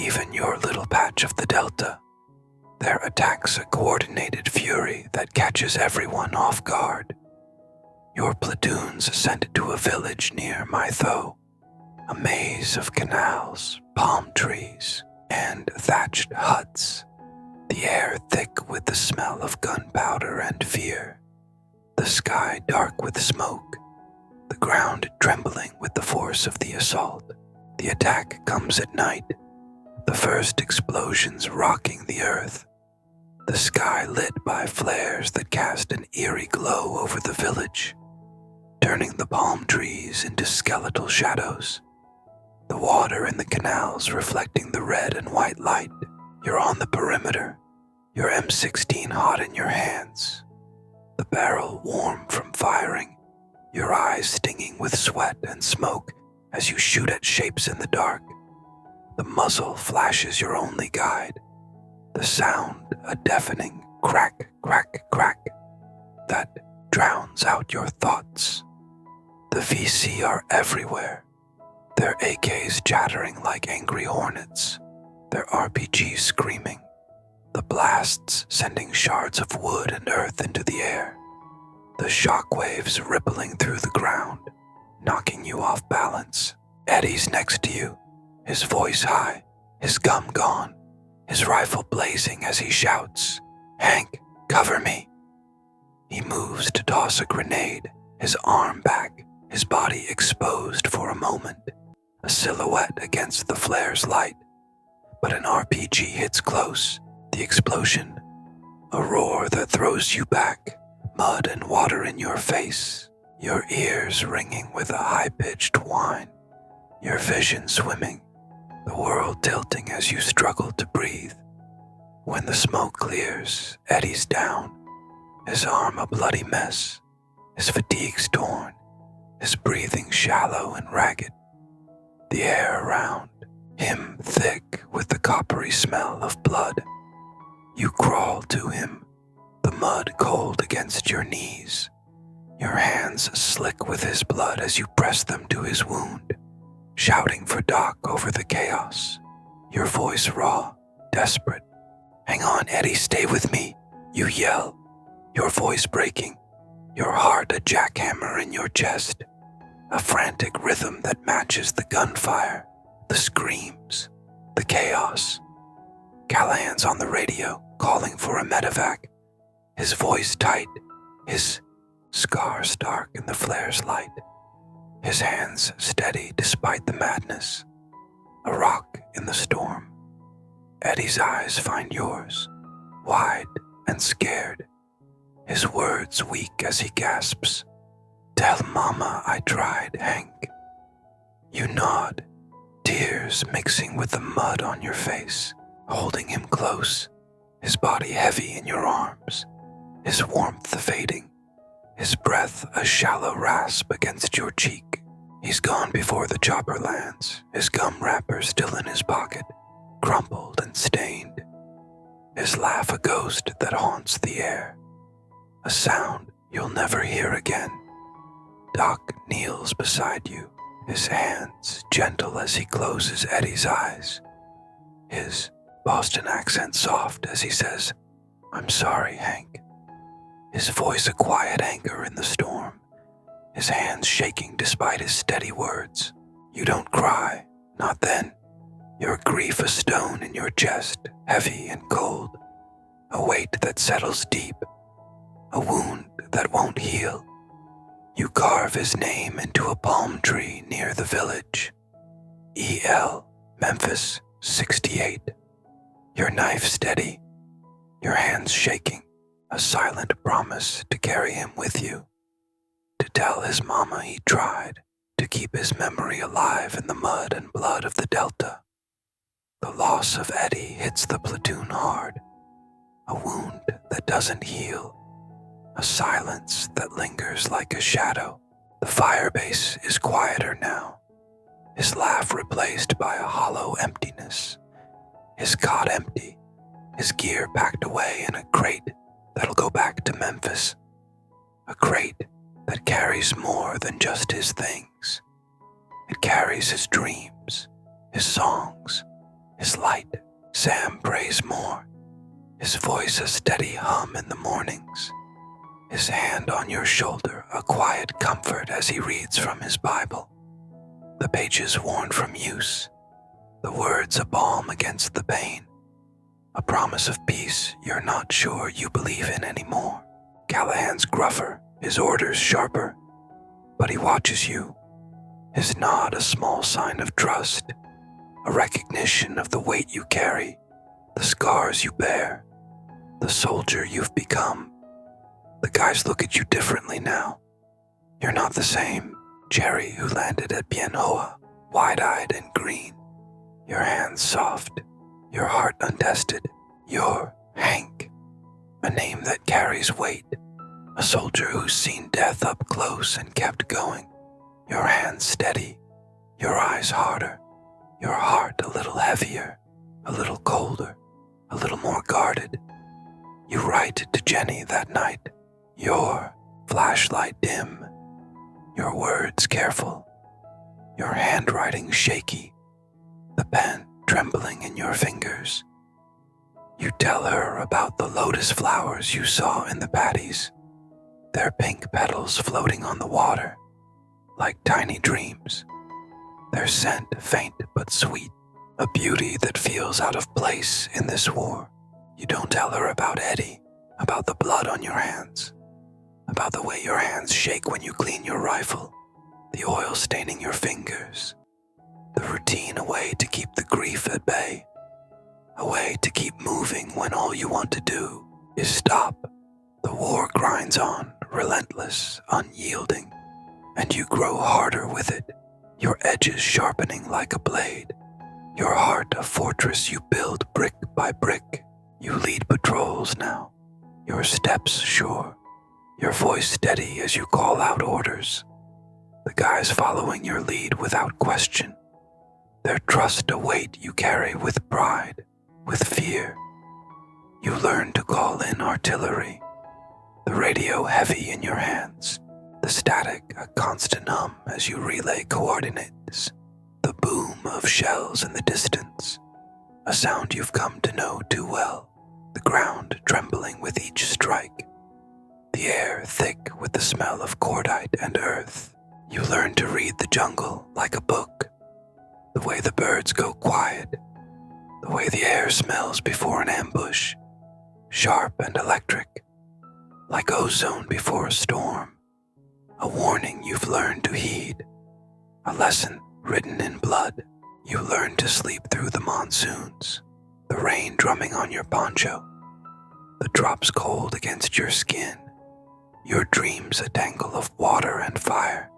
even your little patch of the Delta. Their attacks a coordinated fury that catches everyone off guard. Your platoons sent to a village near My Tho, a maze of canals, palm trees, and thatched huts, the air thick with the smell of gunpowder and fear, the sky dark with smoke, the ground trembling with the force of the assault. The attack comes at night, the first explosions rocking the earth, the sky lit by flares that cast an eerie glow over the village, turning the palm trees into skeletal shadows, the water in the canals reflecting the red and white light. You're on the perimeter, your M16 hot in your hands, the barrel warm from firing, your eyes stinging with sweat and smoke as you shoot at shapes in the dark. The muzzle flashes your only guide, the sound a deafening crack, crack, crack that drowns out your thoughts. The VC are everywhere, their AKs chattering like angry hornets, their RPGs screaming, the blasts sending shards of wood and earth into the air, the shockwaves rippling through the ground, knocking you off balance. Eddie's next to you, his voice high, his gum gone, his rifle blazing as he shouts, "Hank, cover me." He moves to toss a grenade, his arm back, his body exposed for a moment, a silhouette against the flare's light. But an RPG hits close, the explosion, a roar that throws you back, mud and water in your face, your ears ringing with a high-pitched whine, your vision swimming, the world tilting as you struggle to breathe. When the smoke clears, Eddie's down, his arm a bloody mess, his fatigues torn, his breathing shallow and ragged, the air around him thick with the coppery smell of blood. You crawl to him, the mud cold against your knees, your hands slick with his blood as you press them to his wound, shouting for Doc over the chaos, your voice raw, desperate. "Hang on, Eddie, stay with me," you yell, your voice breaking, your heart a jackhammer in your chest, a frantic rhythm that matches the gunfire, the screams, the chaos. Callahan's on the radio, calling for a medevac, his voice tight, his scars dark in the flare's light, his hands steady despite the madness, a rock in the storm. Eddie's eyes find yours, wide and scared, his words weak as he gasps. "Tell Mama I tried, Hank." You nod, tears mixing with the mud on your face, holding him close, his body heavy in your arms, his warmth fading, his breath a shallow rasp against your cheek. He's gone before the chopper lands, his gum wrapper still in his pocket, crumpled and stained. His laugh a ghost that haunts the air, a sound you'll never hear again. Doc kneels beside you, his hands gentle as he closes Eddie's eyes, his Boston accent soft as he says, "I'm sorry, Hank." His voice a quiet anchor in the storm, his hands shaking despite his steady words. You don't cry, not then. Your grief a stone in your chest, heavy and cold, a weight that settles deep, a wound that won't heal. You carve his name into a palm tree near the village. E.L., Memphis, 68. Your knife steady, your hands shaking, a silent promise to carry him with you, to tell his mama he tried, to keep his memory alive in the mud and blood of the Delta. The loss of Eddie hits the platoon hard, a wound that doesn't heal, a silence that lingers like a shadow. The firebase is quieter now, his laugh replaced by a hollow emptiness, his cot empty, his gear packed away in a crate that'll go back to Memphis, a crate that carries more than just his things. It carries his dreams, his songs, his light. Sam prays more, his voice a steady hum in the mornings, his hand on your shoulder a quiet comfort as he reads from his Bible, the pages worn from use, the words a balm against the pain, a promise of peace you're not sure you believe in anymore. Callahan's gruffer, his orders sharper, but he watches you, his nod a small sign of trust, a recognition of the weight you carry, the scars you bear, the soldier you've become. The guys look at you differently now. You're not the same Jerry who landed at Bien Hoa, wide-eyed and green, your hands soft, your heart untested. You're Hank, a name that carries weight, a soldier who's seen death up close and kept going. Your hands steady, your eyes harder, your heart a little heavier, a little colder, a little more guarded. You write to Jenny that night, your flashlight dim, your words careful, your handwriting shaky, the pen trembling in your fingers. You tell her about the lotus flowers you saw in the paddies, their pink petals floating on the water, like tiny dreams, their scent faint but sweet, a beauty that feels out of place in this war. You don't tell her about Eddie, about the blood on your hands, about the way your hands shake when you clean your rifle, the oil staining your fingers, the routine, a way to keep the grief at bay, a way to keep moving when all you want to do is stop. The war grinds on, relentless, unyielding, and you grow harder with it, your edges sharpening like a blade, your heart a fortress you build brick by brick. You lead patrols now, your steps sure, your voice steady as you call out orders. The guys following your lead without question, their trust a weight you carry with pride, with fear. You learn to call in artillery, the radio heavy in your hands, the static a constant hum as you relay coordinates, the boom of shells in the distance, a sound you've come to know too well, the ground trembling with each strike, the air thick with the smell of cordite and earth. You learn to read the jungle like a book, the way the birds go quiet, the way the air smells before an ambush, sharp and electric, like ozone before a storm, a warning you've learned to heed, a lesson written in blood. You learn to sleep through the monsoons, the rain drumming on your poncho, the drops cold against your skin, your dreams a tangle of water and fire,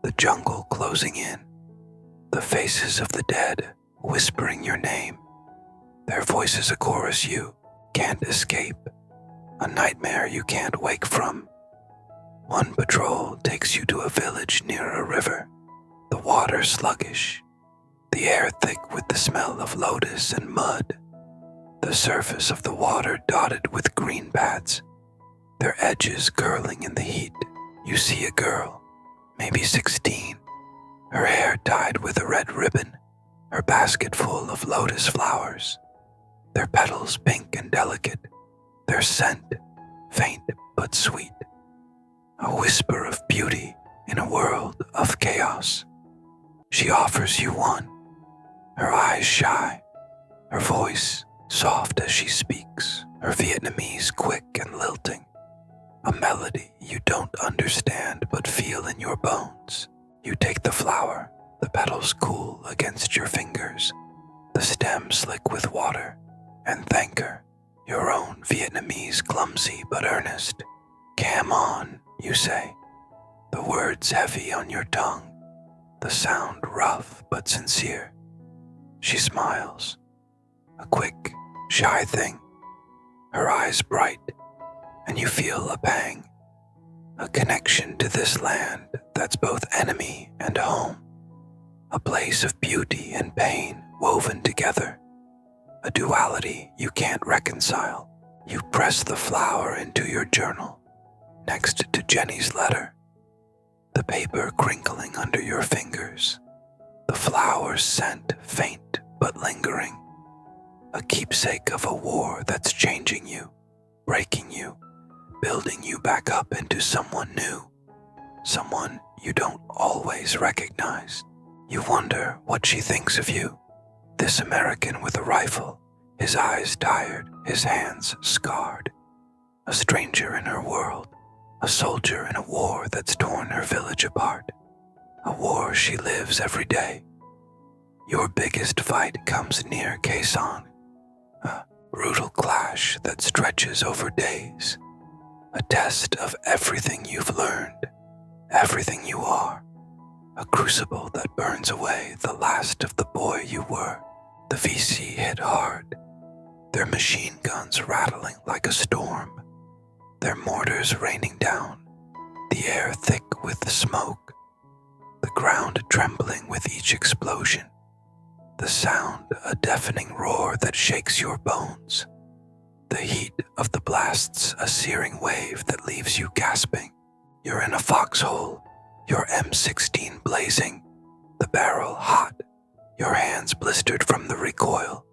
the jungle closing in, the faces of the dead whispering your name, their voices a chorus you can't escape, a nightmare you can't wake from. One patrol takes you to a village near a river, the water sluggish, the air thick with the smell of lotus and mud, the surface of the water dotted with green pads, their edges curling in the heat. You see a girl, maybe 16, her hair tied with a red ribbon, her basket full of lotus flowers, their petals pink and delicate, their scent faint but sweet, a whisper of beauty in a world of chaos. She offers you one, her eyes shy, her voice soft as she speaks, her Vietnamese quick and lilting, a melody you don't understand but feel in your bones. You take the flower, the petals cool against your fingers, the stem slick with water, and thank her, your own Vietnamese clumsy but earnest. Cam on, you say, the words heavy on your tongue, the sound rough but sincere. She smiles, a quick, shy thing, her eyes bright, and you feel a pang, a connection to this land that's both enemy and home, a place of beauty and pain woven together, a duality you can't reconcile. You press the flower into your journal, next to Jenny's letter, the paper crinkling under your fingers, the flower's scent faint but lingering, a keepsake of a war that's changing you, breaking you, building you back up into someone new, someone you don't always recognize. You wonder what she thinks of you, this American with a rifle, his eyes tired, his hands scarred, a stranger in her world, a soldier in a war that's torn her village apart, a war she lives every day. Your biggest fight comes near Khe Sanh, a brutal clash that stretches over days, a test of everything you've learned, everything you are, a crucible that burns away the last of the boy you were. The VC hit hard, their machine guns rattling like a storm, their mortars raining down, the air thick with the smoke, the ground trembling with each explosion, the sound a deafening roar that shakes your bones, the heat of the blasts a searing wave that leaves you gasping. You're in a foxhole, your M16 blazing, the barrel hot, your hands blistered from the recoil,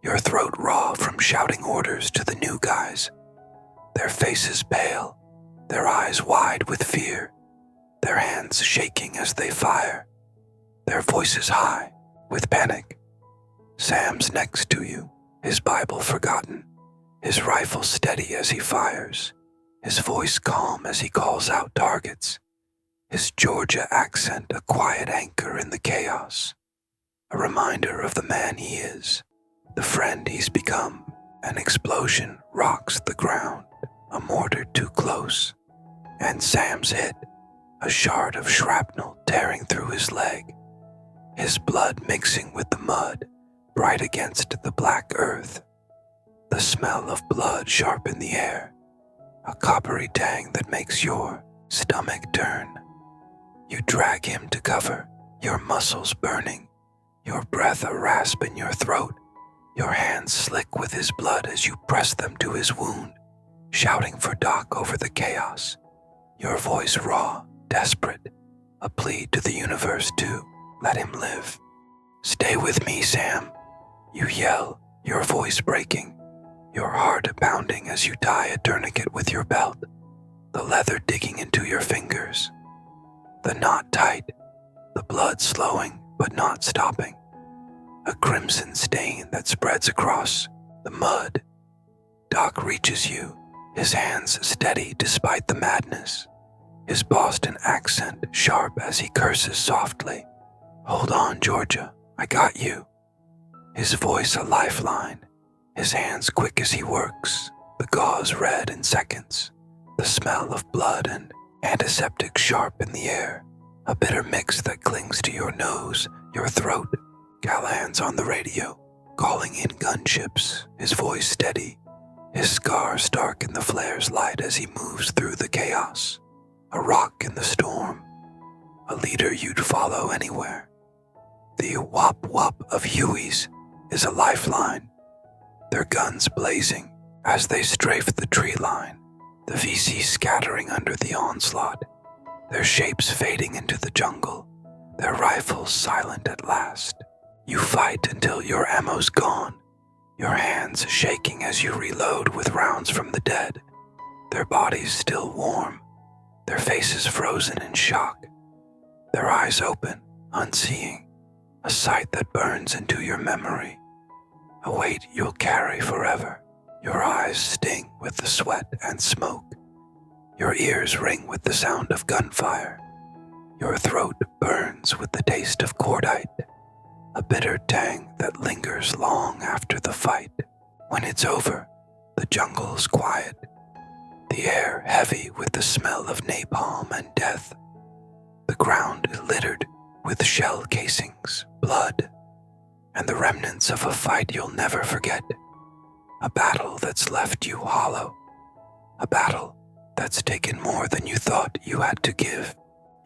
your throat raw from shouting orders to the new guys, their faces pale, their eyes wide with fear, their hands shaking as they fire, their voices high with panic. Sam's next to you, his Bible forgotten, his rifle steady as he fires, his voice calm as he calls out targets, his Georgia accent a quiet anchor in the chaos, a reminder of the man he is, the friend he's become. An explosion rocks the ground, a mortar too close, and Sam's hit, a shard of shrapnel tearing through his leg, his blood mixing with the mud, bright against the black earth, the smell of blood sharp in the air, a coppery tang that makes your stomach turn. You drag him to cover, your muscles burning, your breath a rasp in your throat, your hands slick with his blood as you press them to his wound, shouting for Doc over the chaos, your voice raw, desperate, a plea to the universe to let him live. Stay with me, Sam, you yell, your voice breaking, your heart pounding as you tie a tourniquet with your belt, the leather digging into your fingers, the knot tight, the blood slowing but not stopping, a crimson stain that spreads across the mud. Doc reaches you, his hands steady despite the madness, his Boston accent sharp as he curses softly. Hold on, Georgia, I got you. his voice a lifeline, his hands quick as he works, the gauze red in seconds, the smell of blood and antiseptic sharp in the air, a bitter mix that clings to your nose, your throat. Callahan's on the radio, calling in gunships, his voice steady, his scars dark in the flare's light as he moves through the chaos, a rock in the storm, a leader you'd follow anywhere. The whop-whop of Hueys is a lifeline, their guns blazing as they strafe the tree line, the VC scattering under the onslaught, their shapes fading into the jungle, their rifles silent at last. You fight until your ammo's gone, your hands shaking as you reload with rounds from the dead, their bodies still warm, their faces frozen in shock, their eyes open, unseeing, a sight that burns into your memory, a weight you'll carry forever. Your eyes sting with the sweat and smoke, your ears ring with the sound of gunfire, your throat burns with the taste of cordite, a bitter tang that lingers long after the fight. When it's over, the jungle's quiet, the air heavy with the smell of napalm and death, the ground littered with shell casings, blood, and the remnants of a fight you'll never forget, a battle that's left you hollow, a battle that's taken more than you thought you had to give.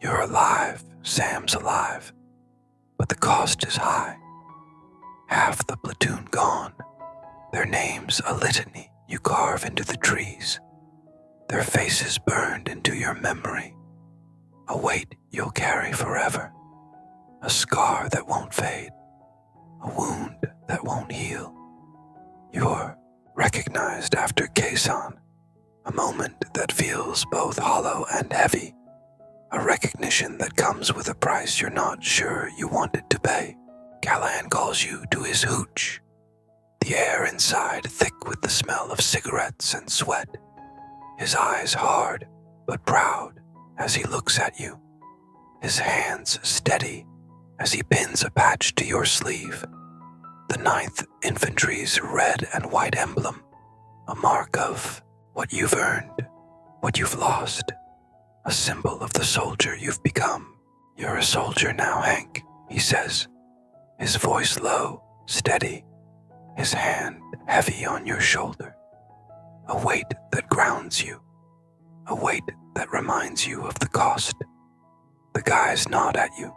You're alive, Sam's alive, but the cost is high. Half the platoon gone, their names a litany you carve into the trees, their faces burned into your memory, a weight you'll carry forever, a scar that won't fade, a wound that won't heal. You're recognized after Quezon, a moment that feels both hollow and heavy, a recognition that comes with a price you're not sure you wanted to pay. Callahan calls you to his hooch, the air inside thick with the smell of cigarettes and sweat, his eyes hard but proud as he looks at you, his hands steady as he pins a patch to your sleeve, the 9th Infantry's red and white emblem, a mark of what you've earned, what you've lost, a symbol of the soldier you've become. You're a soldier now, Hank, he says, his voice low, steady, his hand heavy on your shoulder, a weight that grounds you, a weight that reminds you of the cost. The guys nod at you,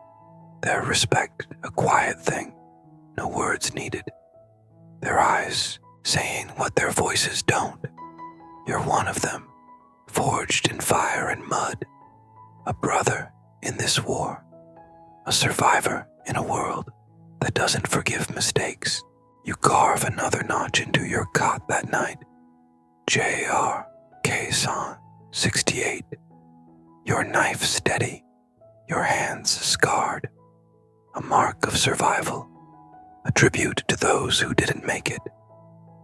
their respect a quiet thing, no words needed, their eyes saying what their voices don't. You're one of them, forged in fire and mud, a brother in this war, a survivor in a world that doesn't forgive mistakes. You carve another notch into your cot that night. J.R. Quezon, 68. Your knife steady, your hands scarred, a mark of survival, a tribute to those who didn't make it,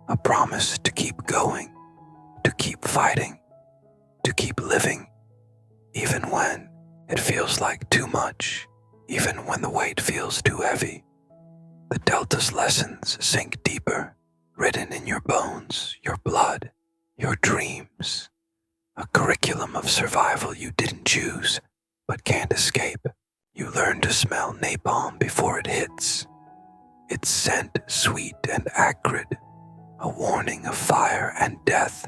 a promise to keep going, to keep fighting, to keep living, even when it feels like too much, even when the weight feels too heavy. The Delta's lessons sink deeper, written in your bones, your blood, your dreams, a curriculum of survival you didn't choose, but can't escape. You learn to smell napalm before it hits, its scent sweet and acrid, a warning of fire and death,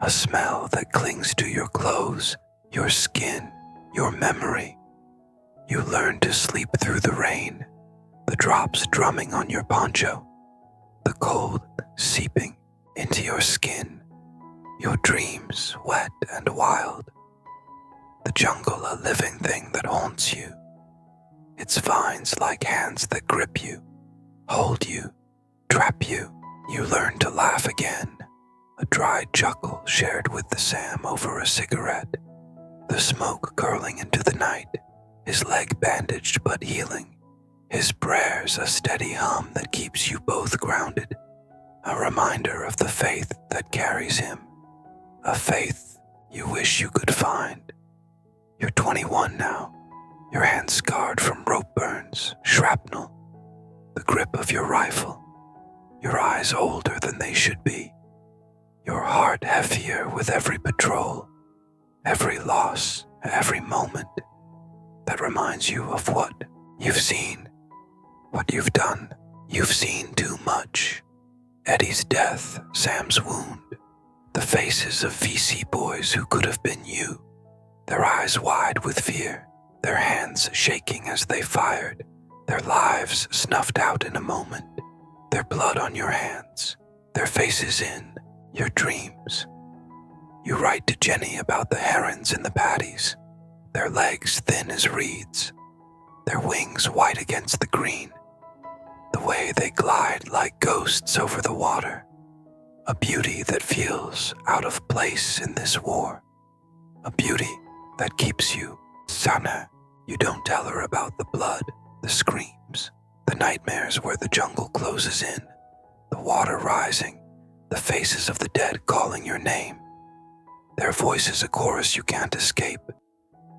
a smell that clings to your clothes, your skin, your memory. You learn to sleep through the rain, the drops drumming on your poncho, the cold seeping into your skin, your dreams wet and wild. The jungle a living thing that haunts you, its vines like hands that grip you, hold you, trap you. You learn to laugh again, a dry chuckle shared with the Sam over a cigarette, the smoke curling into the night, his leg bandaged but healing, his prayers a steady hum that keeps you both grounded, a reminder of the faith that carries him, a faith you wish you could find. You're 21 now, your hands scarred from rope burns, shrapnel, the grip of your rifle, your eyes older than they should be, your heart heavier with every patrol, every loss, every moment that reminds you of what you've seen, what you've done. You've seen too much. Eddie's death, Sam's wound, the faces of VC boys who could have been you, their eyes wide with fear, their hands shaking as they fired, their lives snuffed out in a moment, their blood on your hands, their faces in your dreams. You write to Jenny about the herons in the paddies, their legs thin as reeds, their wings white against the green, the way they glide like ghosts over the water, a beauty that feels out of place in this war, a beauty that keeps you sana. You don't tell her about the blood, the screams, the nightmares where the jungle closes in, the water rising, the faces of the dead calling your name. Their voice is a chorus you can't escape,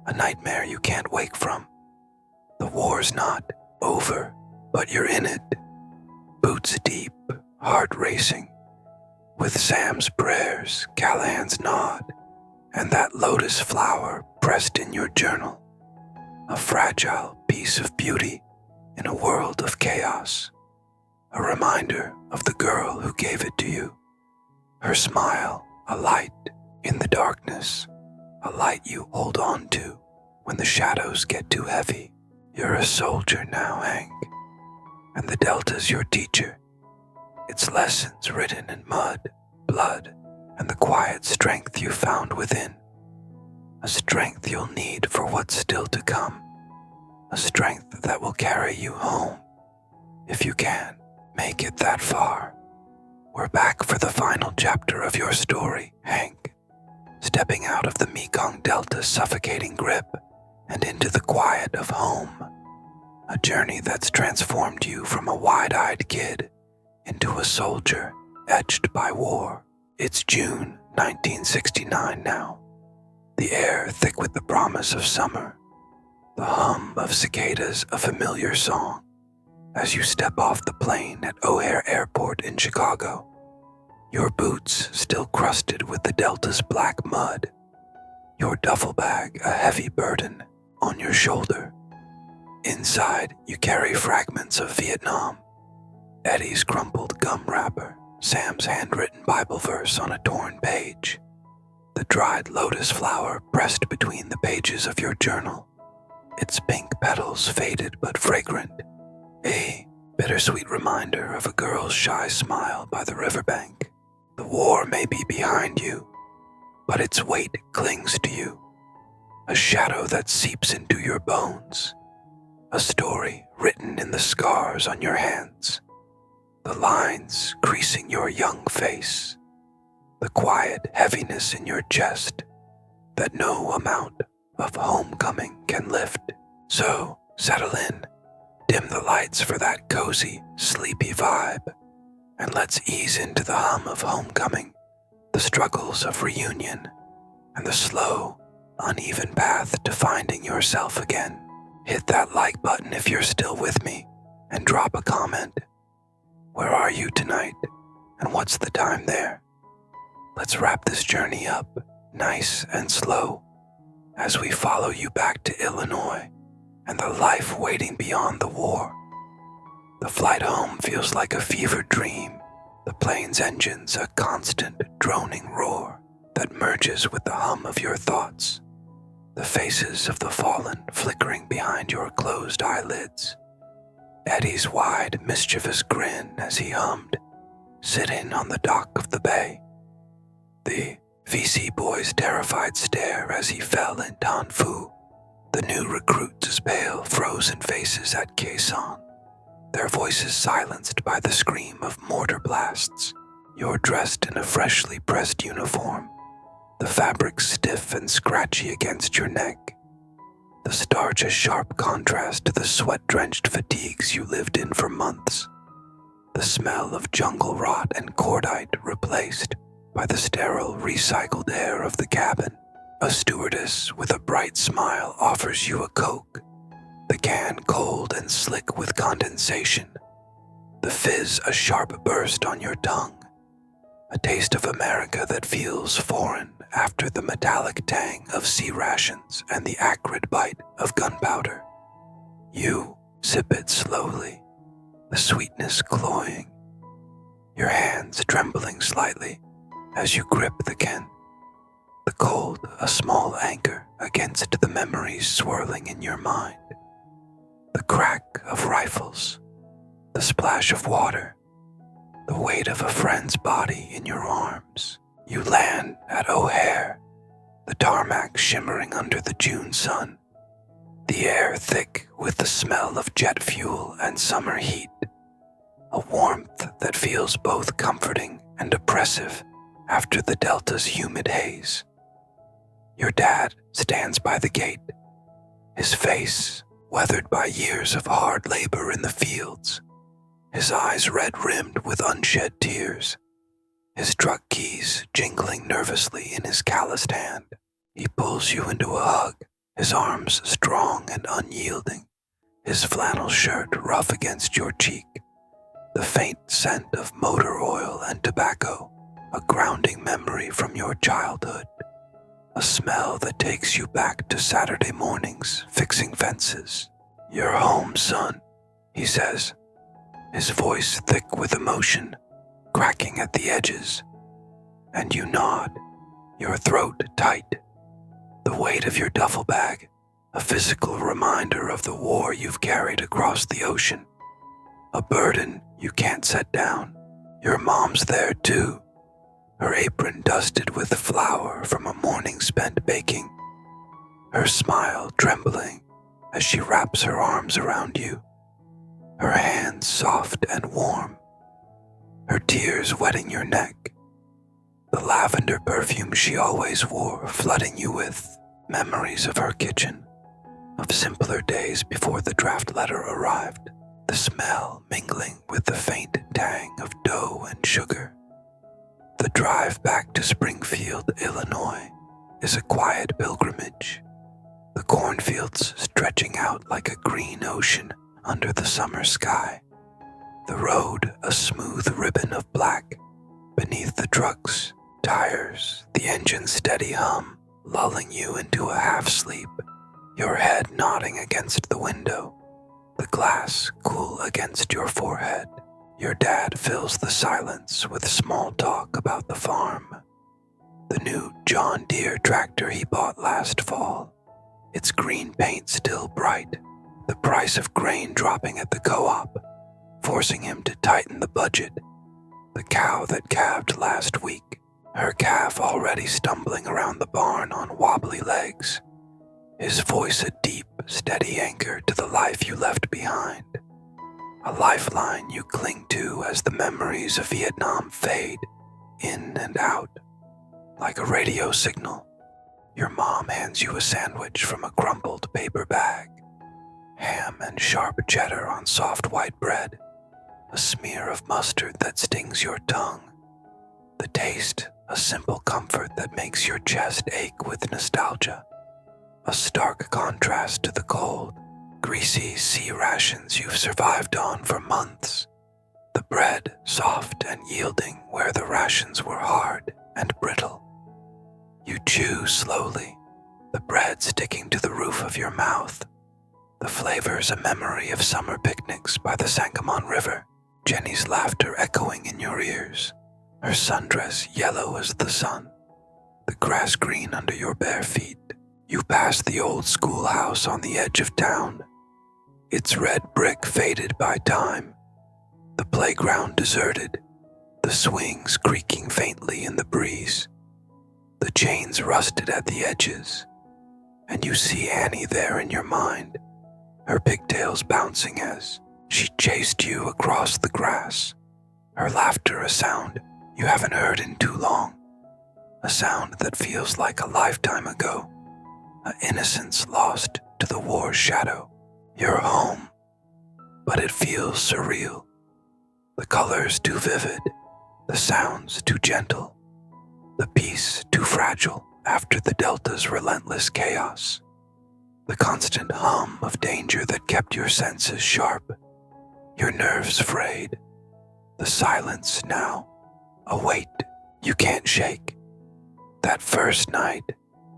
a nightmare you can't wake from. The war's not over, but you're in it, boots deep, heart racing, with Sam's prayers, Callahan's nod, and that lotus flower pressed in your journal, a fragile piece of beauty in a world of chaos, a reminder of the girl who gave it to you, her smile, a light in the darkness, a light you hold on to when the shadows get too heavy. You're a soldier now, Hank, and the Delta's your teacher. Its lessons written in mud, blood, and the quiet strength you found within. A strength you'll need for what's still to come. A strength that will carry you home. If you can, make it that far. We're back for the final chapter of your story, Hank. Stepping out of the Mekong Delta's suffocating grip and into the quiet of home. A journey that's transformed you from a wide-eyed kid into a soldier etched by war. It's June 1969 now. The air thick with the promise of summer. The hum of cicadas a familiar song as you step off the plane at O'Hare Airport in Chicago. Your boots still crusted with the Delta's black mud. Your duffel bag a heavy burden on your shoulder. Inside, you carry fragments of Vietnam. Eddie's crumpled gum wrapper, Sam's handwritten Bible verse on a torn page, the dried lotus flower pressed between the pages of your journal, its pink petals faded but fragrant, a bittersweet reminder of a girl's shy smile by the riverbank. The war may be behind you, but its weight clings to you, a shadow that seeps into your bones, a story written in the scars on your hands, the lines creasing your young face, the quiet heaviness in your chest that no amount of homecoming can lift. So settle in, dim the lights for that cozy, sleepy vibe, and let's ease into the hum of homecoming, the struggles of reunion, and the slow, uneven path to finding yourself again. Hit that like button if you're still with me, and drop a comment. Where are you tonight, and what's the time there? Let's wrap this journey up, nice and slow, as we follow you back to Illinois and the life waiting beyond the war. The flight home feels like a fever dream, the plane's engines a constant droning roar that merges with the hum of your thoughts, the faces of the fallen flickering behind your closed eyelids, Eddie's wide, mischievous grin as he hummed, sitting on the dock of the bay, the VC boy's terrified stare as he fell in Dan Phu, the new recruits' pale, frozen faces at Khe Sanh, their voices silenced by the scream of mortar blasts. You're dressed in a freshly pressed uniform, the fabric stiff and scratchy against your neck, the starch a sharp contrast to the sweat-drenched fatigues you lived in for months, the smell of jungle rot and cordite replaced by the sterile, recycled air of the cabin. A stewardess with a bright smile offers you a Coke, the can cold and slick with condensation, the fizz a sharp burst on your tongue, a taste of America that feels foreign after the metallic tang of sea rations and the acrid bite of gunpowder. You sip it slowly, the sweetness cloying, your hands trembling slightly as you grip the can, the cold a small anchor against the memories swirling in your mind, the crack of rifles, the splash of water, the weight of a friend's body in your arms. You land at O'Hare, the tarmac shimmering under the June sun, the air thick with the smell of jet fuel and summer heat, a warmth that feels both comforting and oppressive after the Delta's humid haze. Your dad stands by the gate, his face weathered by years of hard labor in the fields, his eyes red-rimmed with unshed tears, his truck keys jingling nervously in his calloused hand. He pulls you into a hug, his arms strong and unyielding, his flannel shirt rough against your cheek, the faint scent of motor oil and tobacco, a grounding memory from your childhood, a smell that takes you back to Saturday mornings fixing fences. "You're home, son," he says, his voice thick with emotion, cracking at the edges. And you nod, your throat tight, the weight of your duffel bag, a physical reminder of the war you've carried across the ocean, a burden you can't set down. Your mom's there too, her apron dusted with flour from a morning spent baking, her smile trembling as she wraps her arms around you, her hands soft and warm, her tears wetting your neck, the lavender perfume she always wore flooding you with memories of her kitchen, of simpler days before the draft letter arrived, the smell mingling with the faint tang of dough and sugar. The drive back to Springfield, Illinois, is a quiet pilgrimage, the cornfields stretching out like a green ocean under the summer sky, the road a smooth ribbon of black, beneath the truck's tires, the engine's steady hum lulling you into a half-sleep, your head nodding against the window, the glass cool against your forehead. Your dad fills the silence with small talk about the farm, the new John Deere tractor he bought last fall, its green paint still bright, the price of grain dropping at the co-op, forcing him to tighten the budget, the cow that calved last week, her calf already stumbling around the barn on wobbly legs, his voice a deep, steady anchor to the life you left behind, a lifeline you cling to as the memories of Vietnam fade in and out, like a radio signal. Your mom hands you a sandwich from a crumpled paper bag, ham and sharp cheddar on soft white bread, a smear of mustard that stings your tongue, the taste a simple comfort that makes your chest ache with nostalgia, a stark contrast to the cold, greasy sea rations you've survived on for months, the bread soft and yielding where the rations were hard and brittle. You chew slowly, the bread sticking to the roof of your mouth, the flavors a memory of summer picnics by the Sangamon River, Jenny's laughter echoing in your ears, her sundress yellow as the sun, the grass green under your bare feet. You pass the old schoolhouse on the edge of town, its red brick faded by time, the playground deserted, the swings creaking faintly in the breeze, the chains rusted at the edges, and you see Annie there in your mind, her pigtails bouncing as she chased you across the grass, her laughter a sound you haven't heard in too long, a sound that feels like a lifetime ago, an innocence lost to the war's shadow. You're home, but it feels surreal. The colors too vivid, the sounds too gentle, the peace too fragile after the Delta's relentless chaos, the constant hum of danger that kept your senses sharp, your nerves frayed, The silence now, a weight you can't shake. That first night,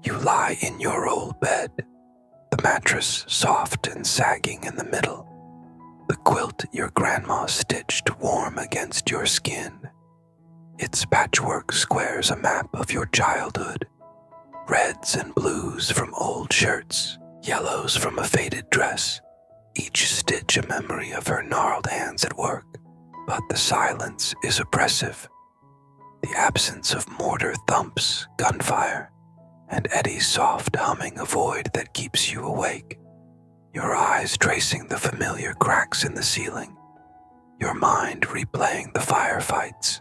you lie in your old bed, the mattress soft and sagging in the middle, the quilt your grandma stitched warm against your skin. Its patchwork squares a map of your childhood, reds and blues from old shirts, yellows from a faded dress, each stitch a memory of her gnarled hands at work. But the silence is oppressive. The absence of mortar thumps, gunfire, and Eddie's soft humming a void that keeps you awake, your eyes tracing the familiar cracks in the ceiling, your mind replaying the firefights,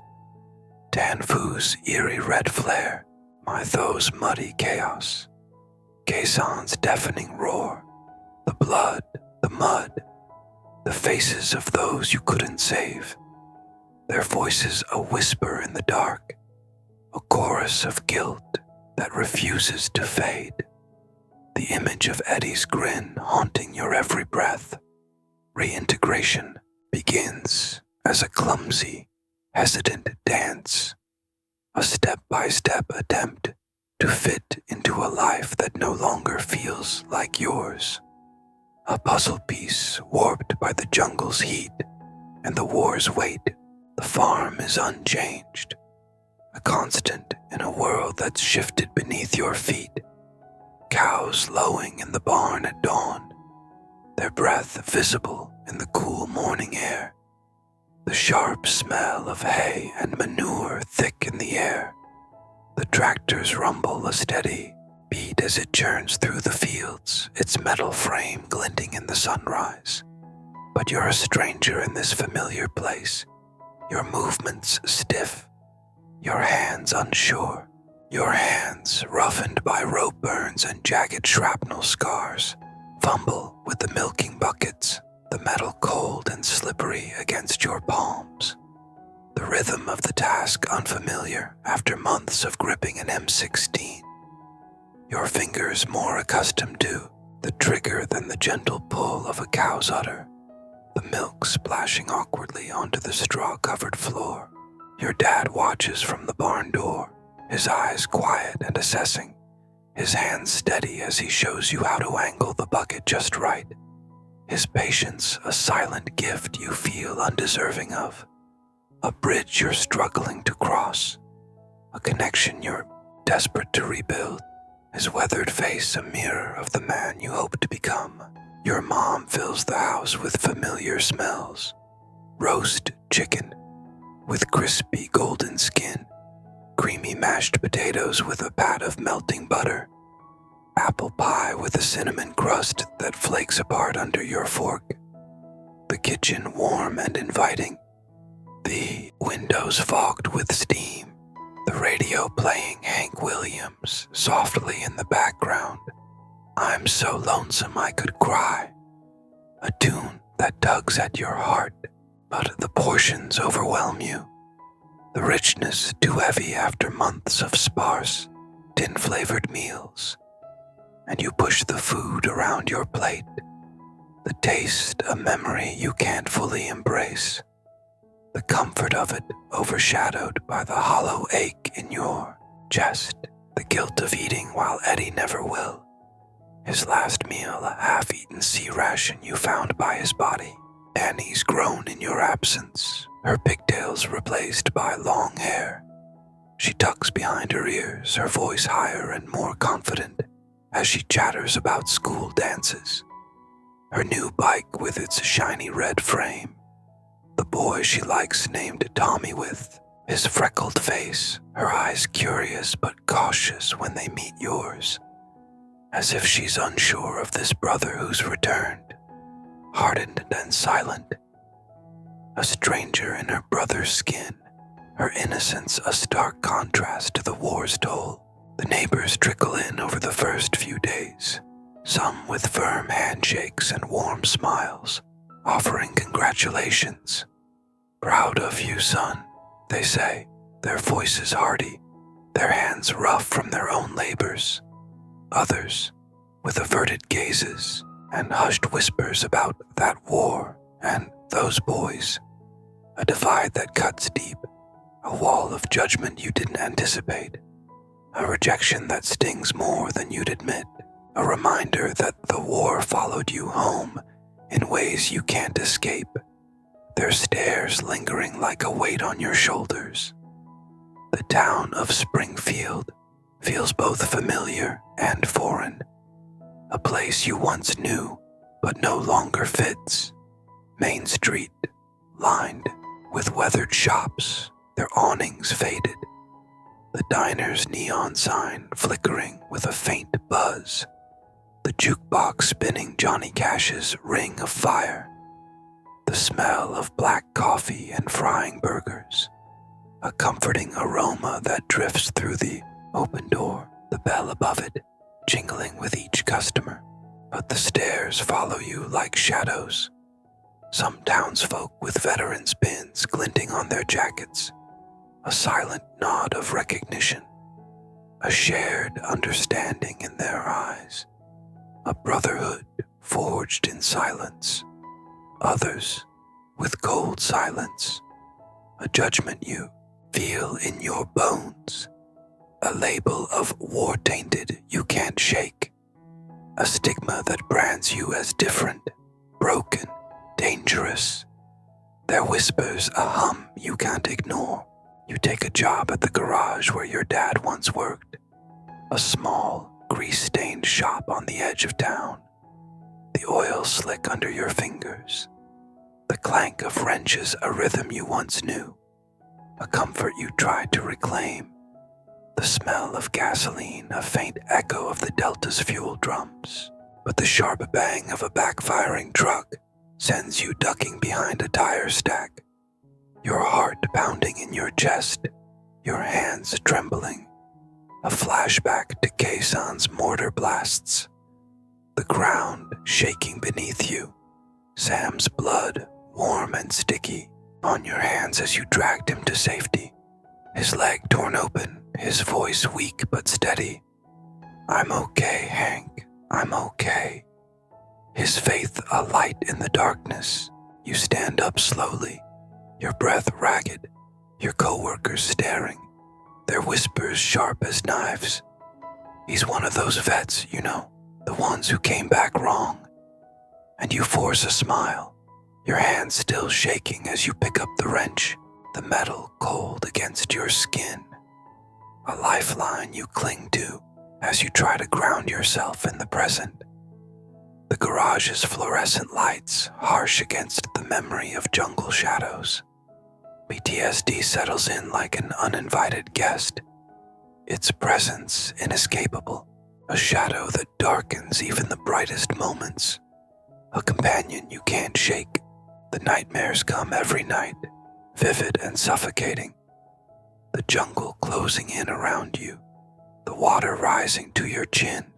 Dan Fu's eerie red flare, My Tho's muddy chaos, Kasan's deafening roar, the blood, the mud, the faces of those you couldn't save, their voices a whisper in the dark, a chorus of guilt that refuses to fade, the image of Eddie's grin haunting your every breath. Reintegration begins as a clumsy, hesitant dance, a step-by-step attempt to fit into a life that no longer feels like yours. A puzzle piece warped by the jungle's heat and the war's weight. The farm is unchanged, a constant in a world that's shifted beneath your feet. Cows lowing in the barn at dawn, their breath visible in the cool morning air. The sharp smell of hay and manure thick in the air. The tractor's rumble a steady beat as it churns through the fields, its metal frame glinting in the sunrise. But you're a stranger in this familiar place, your movements stiff, your hands unsure, your hands roughened by rope burns and jagged shrapnel scars, fumble with the milking buckets, the metal cold and slippery against your palms. The rhythm of the task unfamiliar after months of gripping an M16. Your fingers more accustomed to the trigger than the gentle pull of a cow's udder, the milk splashing awkwardly onto the straw-covered floor. Your dad watches from the barn door, his eyes quiet and assessing, his hands steady as he shows you how to angle the bucket just right. His patience a silent gift you feel undeserving of, a bridge you're struggling to cross, a connection you're desperate to rebuild, his weathered face a mirror of the man you hope to become. Your mom fills the house with familiar smells, roast chicken with crispy golden skin, creamy mashed potatoes with a pat of melting butter, apple pie with a cinnamon crust that flakes apart under your fork, the kitchen warm and inviting, the windows fogged with steam, the radio playing Hank Williams softly in the background. I'm so lonesome I could cry. A tune that tugs at your heart, but the portions overwhelm you. The richness too heavy after months of sparse, tin-flavored meals. And you push the food around your plate, the taste a memory you can't fully embrace, the comfort of it overshadowed by the hollow ache in your chest, the guilt of eating while Eddie never will. His last meal a half-eaten sea ration you found by his body. Annie's grown in your absence, her pigtails replaced by long hair. She tucks behind her ears, her voice higher and more confident, as she chatters about school dances, her new bike with its shiny red frame, the boy she likes named Tommy with, his freckled face, her eyes curious but cautious when they meet yours, as if she's unsure of this brother who's returned, hardened and silent, a stranger in her brother's skin, her innocence a stark contrast to the war's toll. The neighbors trickle in over the first few days, some with firm handshakes and warm smiles, offering congratulations. Proud of you, son, they say, their voices hearty, their hands rough from their own labors. Others, with averted gazes and hushed whispers about that war and those boys, A divide that cuts deep, a wall of judgment you didn't anticipate, a rejection that stings more than you'd admit, a reminder that the war followed you home in ways you can't escape, their stares lingering like a weight on your shoulders. The town of Springfield feels both familiar and foreign, a place you once knew but no longer fits. Main Street, lined with weathered shops, their awnings faded, the diner's neon sign flickering with a faint buzz, the jukebox spinning Johnny Cash's Ring of Fire, the smell of black coffee and frying burgers, a comforting aroma that drifts through the open door, the bell above it jingling with each customer. But the stairs follow you like shadows, some townsfolk with veterans' pins glinting on their jackets, a silent nod of recognition, a shared understanding in their eyes, a brotherhood forged in silence, others with cold silence, a judgment you feel in your bones, a label of war-tainted you can't shake, a stigma that brands you as different, broken, dangerous. Their whispers a hum you can't ignore. You take a job at the garage where your dad once worked, a small, grease-stained shop on the edge of town, the oil slick under your fingers, the clank of wrenches a rhythm you once knew, a comfort you tried to reclaim, the smell of gasoline a faint echo of the Delta's fuel drums, but the sharp bang of a backfiring truck sends you ducking behind a tire stack, your heart pounding in your chest, your hands trembling, a flashback to Kayson's mortar blasts, the ground shaking beneath you, Sam's blood warm and sticky on your hands as you dragged him to safety, his leg torn open, his voice weak but steady. "I'm okay, Hank, I'm okay." His faith a light in the darkness. You stand up slowly, your breath ragged, your coworkers staring, their whispers sharp as knives. He's one of those vets, you know, the ones who came back wrong. And you force a smile, your hands still shaking as you pick up the wrench, the metal cold against your skin. A lifeline you cling to as you try to ground yourself in the present. The garage's fluorescent lights harsh against the memory of jungle shadows. PTSD settles in like an uninvited guest, its presence inescapable, a shadow that darkens even the brightest moments, a companion you can't shake. The nightmares come every night, vivid and suffocating. The jungle closing in around you, the water rising to your chin,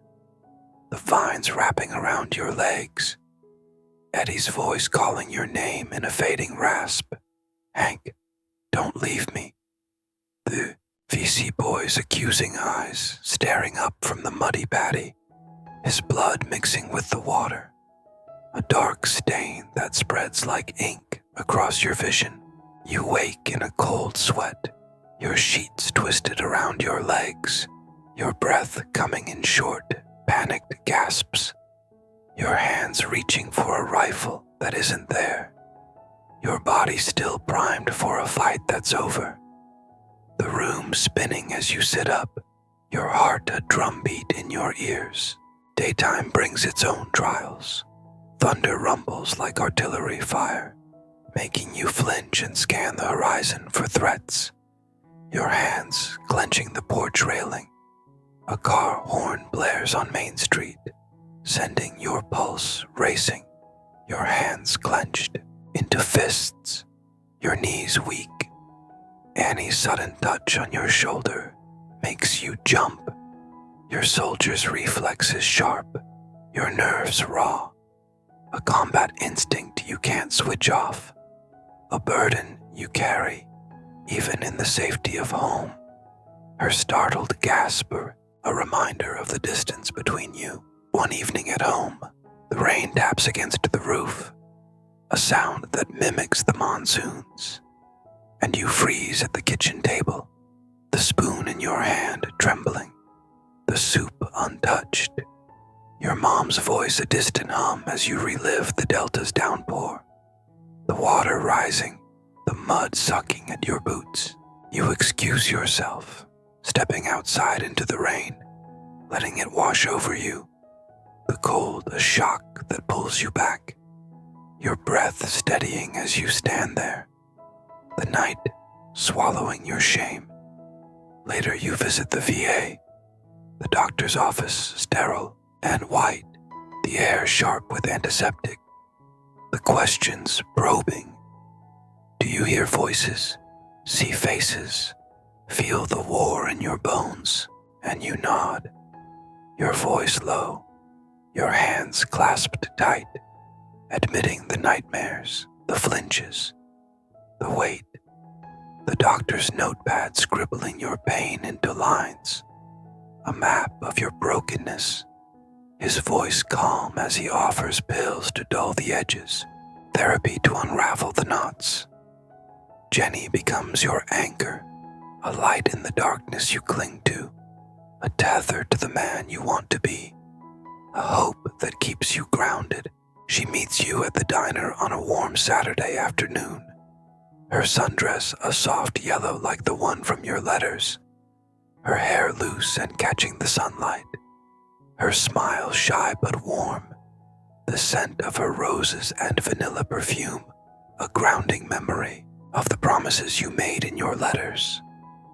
the vines wrapping around your legs, Eddie's voice calling your name in a fading rasp. "Hank, don't leave me." The VC boy's accusing eyes staring up from the muddy paddy, his blood mixing with the water, a dark stain that spreads like ink across your vision. You wake in a cold sweat, your sheets twisted around your legs, your breath coming in short, panicked gasps, your hands reaching for a rifle that isn't there, your body still primed for a fight that's over. The room spinning as you sit up, your heart a drumbeat in your ears. Daytime brings its own trials. Thunder rumbles like artillery fire, making you flinch and scan the horizon for threats. Your hands clenching the porch railing. A car horn blares on Main Street, sending your pulse racing, your hands clenched into fists, your knees weak. Annie's sudden touch on your shoulder makes you jump, your soldier's reflexes sharp, your nerves raw, a combat instinct you can't switch off, a burden you carry even in the safety of home. Her startled gasp, a reminder of the distance between you. One evening at home, the rain taps against the roof, a sound that mimics the monsoons. and you freeze at the kitchen table, the spoon in your hand trembling, the soup untouched, your mom's voice a distant hum as you relive the Delta's downpour, the water rising, the mud sucking at your boots. You excuse yourself, stepping outside into the rain, letting it wash over you, the cold a shock that pulls you back, your breath steadying as you stand there, the night swallowing your shame. Later you visit the VA, the doctor's office sterile and white, the air sharp with antiseptic, the questions probing. Do you hear voices, see faces, feel the war in your bones? And you nod, your voice low, your hands clasped tight, admitting the nightmares, the flinches, the weight, the doctor's notepad scribbling your pain into lines, a map of your brokenness, his voice calm as he offers pills to dull the edges, therapy to unravel the knots. Jenny becomes your anchor, a light in the darkness you cling to, a tether to the man you want to be, a hope that keeps you grounded. She meets you at the diner on a warm Saturday afternoon, her sundress a soft yellow like the one from your letters, her hair loose and catching the sunlight, her smile shy but warm, the scent of her roses and vanilla perfume, a grounding memory of the promises you made in your letters,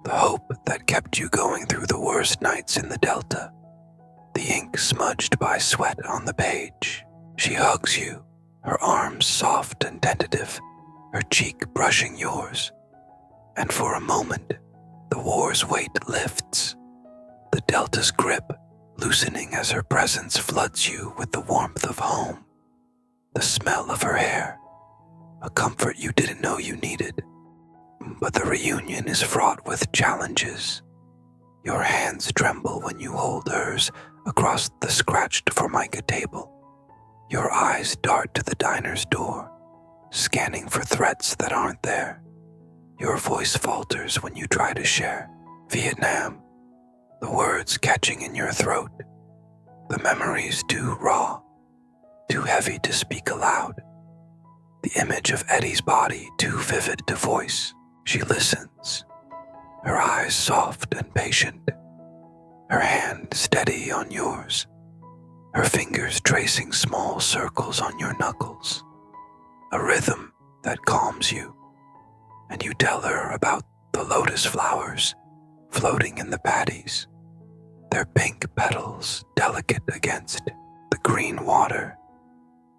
the hope that kept you going through the worst nights in the Delta, the ink smudged by sweat on the page. She hugs you, her arms soft and tentative, her cheek brushing yours, and for a moment, the war's weight lifts, the Delta's grip loosening as her presence floods you with the warmth of home, the smell of her hair, a comfort you didn't know you needed. But the reunion is fraught with challenges. Your hands tremble when you hold hers across the scratched Formica table. Your eyes dart to the diner's door, scanning for threats that aren't there. Your voice falters when you try to share Vietnam, the words catching in your throat, the memories too raw, too heavy to speak aloud, the image of Eddie's body too vivid to voice. She listens, her eyes soft and patient, her hand steady on yours, her fingers tracing small circles on your knuckles, a rhythm that calms you, and you tell her about the lotus flowers floating in the patties, their pink petals delicate against the green water,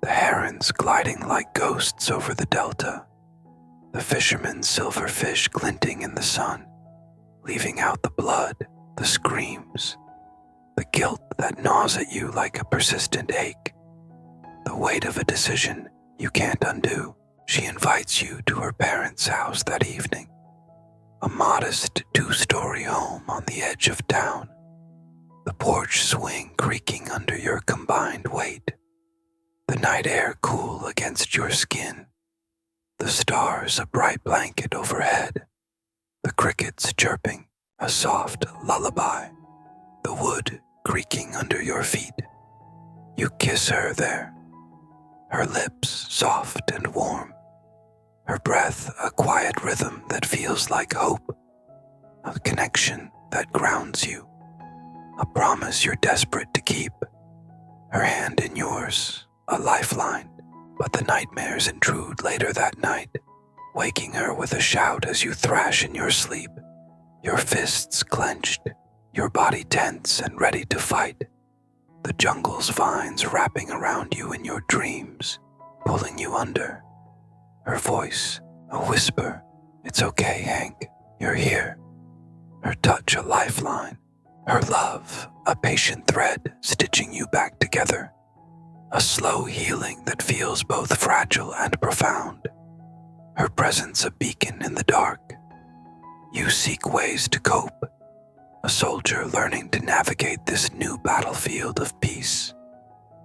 the herons gliding like ghosts over the Delta, the fisherman's silver fish glinting in the sun, leaving out the blood, the screams, the guilt that gnaws at you like a persistent ache, the weight of a decision you can't undo. She invites you to her parents' house that evening, a modest 2-story home on the edge of town, the porch swing creaking under your combined weight, the night air cool against your skin, the stars a bright blanket overhead, the crickets chirping a soft lullaby, the wood creaking under your feet. You kiss her there, her lips soft and warm, her breath a quiet rhythm that feels like hope, a connection that grounds you, a promise you're desperate to keep, her hand in yours, a lifeline. But the nightmares intrude later that night, waking her with a shout as you thrash in your sleep, your fists clenched, your body tense and ready to fight, the jungle's vines wrapping around you in your dreams, pulling you under. Her voice, a whisper, "It's okay, Hank, you're here." Her touch, a lifeline, her love, a patient thread stitching you back together. A slow healing that feels both fragile and profound. Her presence a beacon in the dark. You seek ways to cope, a soldier learning to navigate this new battlefield of peace.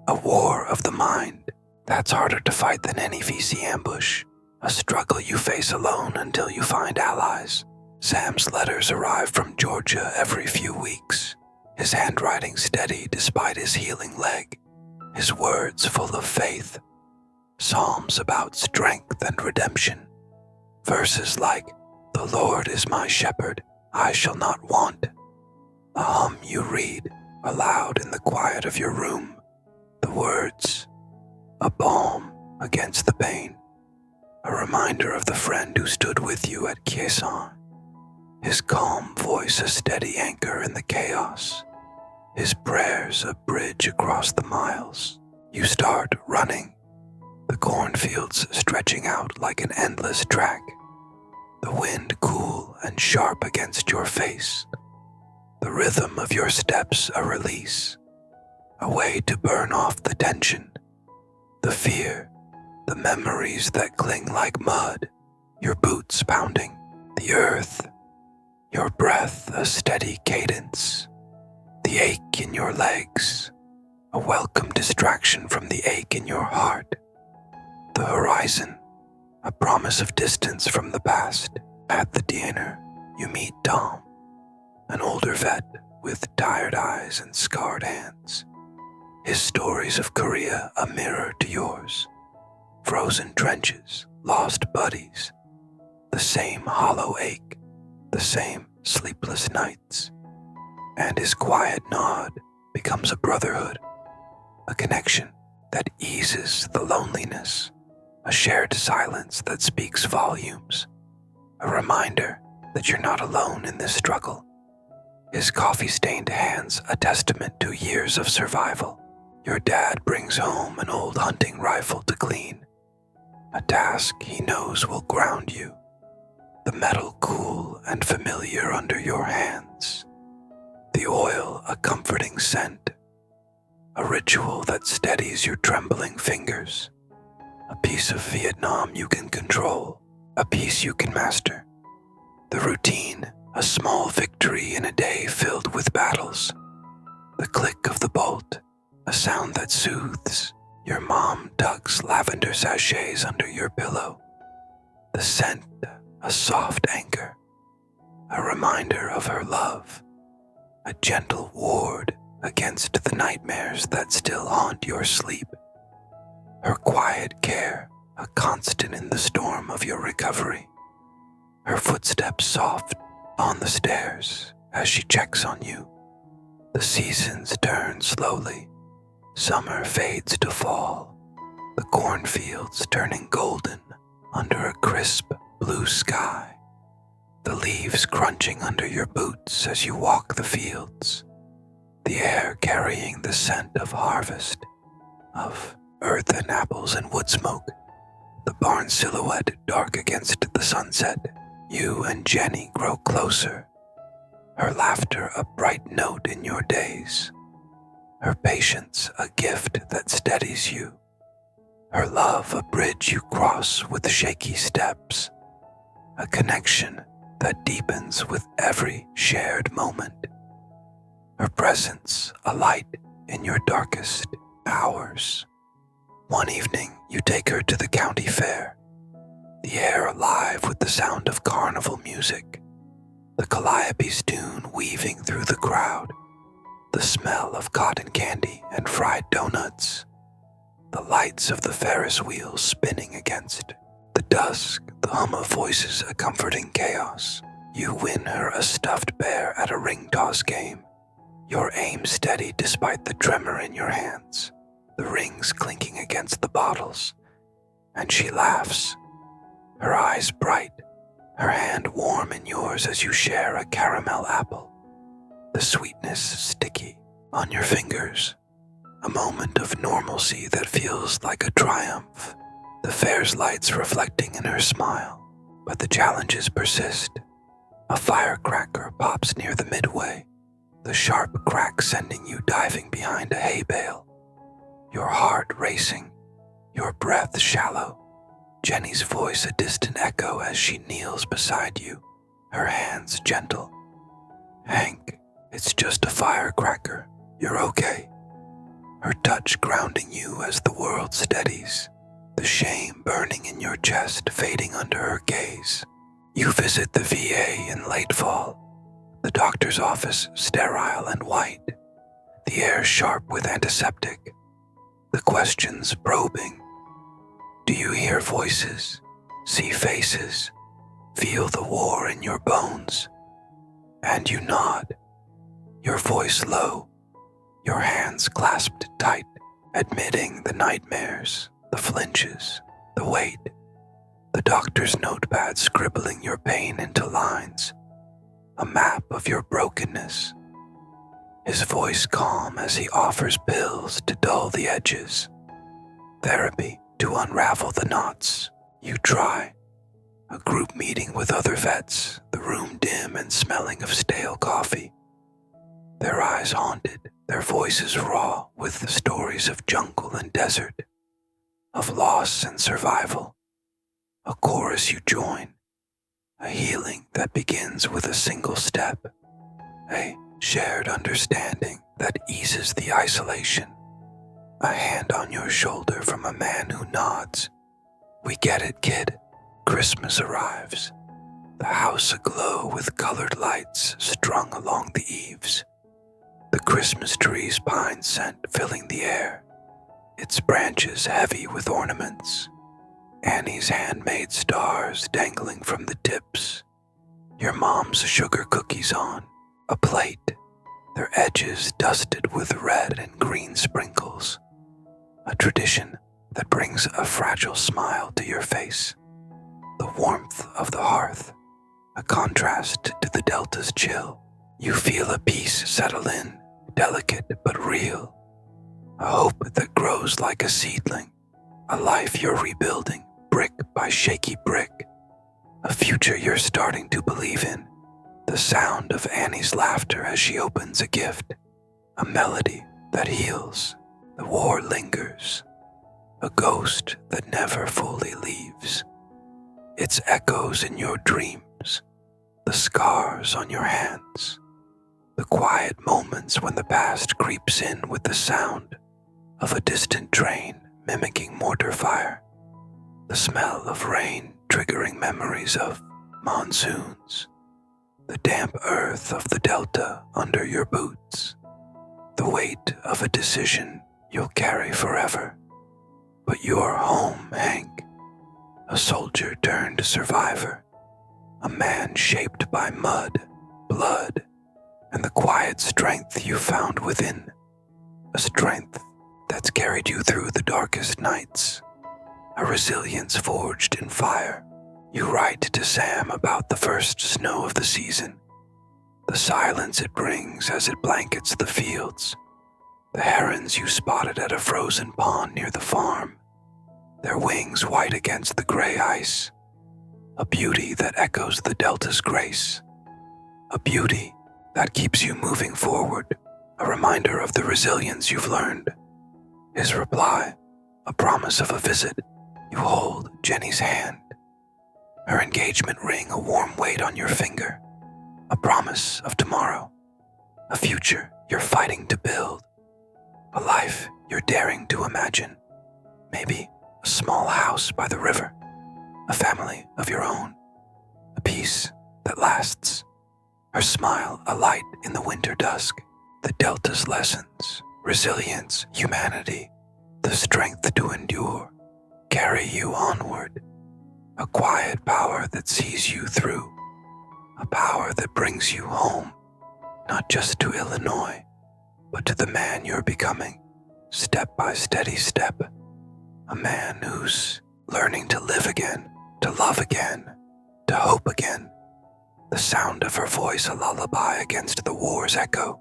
A war of the mind that's harder to fight than any VC ambush, a struggle you face alone until you find allies. Sam's letters arrive from Georgia every few weeks, his handwriting steady despite his healing leg, his words full of faith, psalms about strength and redemption, verses like, "The Lord is my shepherd, I shall not want," a hymn you read aloud in the quiet of your room, the words, a balm against the pain, a reminder of the friend who stood with you at Kiesan, his calm voice a steady anchor in the chaos, his prayers a bridge across the miles. You start running, the cornfields stretching out like an endless track, the wind cool and sharp against your face, the rhythm of your steps a release, a way to burn off the tension, the fear, the memories that cling like mud, your boots pounding the earth, your breath a steady cadence, the ache in your legs, a welcome distraction from the ache in your heart, the horizon, a promise of distance from the past. At the dinner, you meet Tom, an older vet with tired eyes and scarred hands. His stories of Korea a mirror to yours. Frozen trenches, lost buddies, the same hollow ache, the same sleepless nights. And his quiet nod becomes a brotherhood, a connection that eases the loneliness, a shared silence that speaks volumes, a reminder that you're not alone in this struggle. His coffee-stained hands a testament to years of survival. Your dad brings home an old hunting rifle to clean, a task he knows will ground you, the metal cool and familiar under your hands, the oil a comforting scent, a ritual that steadies your trembling fingers, a piece of Vietnam you can control, a piece you can master, the routine, a small victory in a day filled with battles, the click of the bolt, a sound that soothes. Your mom tucks lavender sachets under your pillow, the scent, a soft anchor, a reminder of her love, a gentle ward against the nightmares that still haunt your sleep. Her quiet care, a constant in the storm of your recovery. Her footsteps soft on the stairs as she checks on you. The seasons turn slowly. Summer fades to fall, the cornfields turning golden under a crisp blue sky, the leaves crunching under your boots as you walk the fields, the air carrying the scent of harvest, of earthen apples and wood smoke, the barn silhouette dark against the sunset. You and Jenny grow closer, her laughter a bright note in your days, her patience a gift that steadies you, her love a bridge you cross with shaky steps, a connection that deepens with every shared moment, her presence a light in your darkest hours. One evening, you take her to the county fair, the air alive with the sound of carnival music, the Calliope's tune weaving through the crowd, the smell of cotton candy and fried donuts, the lights of the Ferris wheel spinning against the dusk, the hum of voices a comforting chaos. You win her a stuffed bear at a ring toss game, your aim steady despite the tremor in your hands, the rings clinking against the bottles, and she laughs, her eyes bright, her hand warm in yours as you share a caramel apple, the sweetness sticky on your fingers, a moment of normalcy that feels like a triumph, the fair's lights reflecting in her smile, but the challenges persist. A firecracker pops near the midway, the sharp crack sending you diving behind a hay bale, your heart racing, your breath shallow, Jenny's voice a distant echo as she kneels beside you, her hands gentle. "Hank, it's just a firecracker. You're okay." Her touch grounding you as the world steadies. the shame burning in your chest fading under her gaze. You visit the VA in late fall, the doctor's office sterile and white, the air sharp with antiseptic, the questions probing. Do you hear voices, see faces, feel the war in your bones? And you nod, your voice low, your hands clasped tight, admitting the nightmares, the flinches, the weight, the doctor's notepad scribbling your pain into lines, a map of your brokenness. His voice calm as he offers pills to dull the edges, therapy to unravel the knots. You try. A group meeting with other vets, the room dim and smelling of stale coffee. Their eyes haunted, their voices raw with the stories of jungle and desert, of loss and survival. A chorus you join, a healing that begins with a single step, a shared understanding that eases the isolation, a hand on your shoulder from a man who nods. We get it, kid. Christmas arrives, the house aglow with colored lights strung along the eaves, the Christmas tree's pine scent filling the air, its branches heavy with ornaments, Annie's handmade stars dangling from the tips, your mom's sugar cookies on a plate, their edges dusted with red and green sprinkles, a tradition that brings a fragile smile to your face. The warmth of the hearth, a contrast to the Delta's chill. You feel a peace settle in, delicate but real. A hope that grows like a seedling, a life you're rebuilding, brick by shaky brick. A future you're starting to believe in. The sound of Annie's laughter as she opens a gift. A melody that heals. The war lingers. A ghost that never fully leaves. Its echoes in your dreams, the scars on your hands, the quiet moments when the past creeps in with the sound of a distant train mimicking mortar fire, the smell of rain triggering memories of monsoons, the damp earth of the Delta under your boots, the weight of a decision you'll carry forever. But you're home, Hank. A soldier turned survivor, a man shaped by mud, blood, and the quiet strength you found within, a strength that's carried you through the darkest nights, a resilience forged in fire. You write to Sam about the first snow of the season, the silence it brings as it blankets the fields, the herons you spotted at a frozen pond near the farm, their wings white against the gray ice, a beauty that echoes the Delta's grace, a beauty that keeps you moving forward, a reminder of the resilience you've learned. His reply, a promise of a visit. You hold Jenny's hand, her engagement ring a warm weight on your finger, a promise of tomorrow, a future you're fighting to build, a life you're daring to imagine, maybe a small house by the river, a family of your own, a peace that lasts, her smile a light in the winter dusk, the Delta's lessons, resilience, humanity, the strength to endure, carry you onward, a quiet power that sees you through, a power that brings you home, not just to Illinois, but to the man you're becoming, step by steady step. A man who's learning to live again, to love again, to hope again. The sound of her voice a lullaby against the war's echo.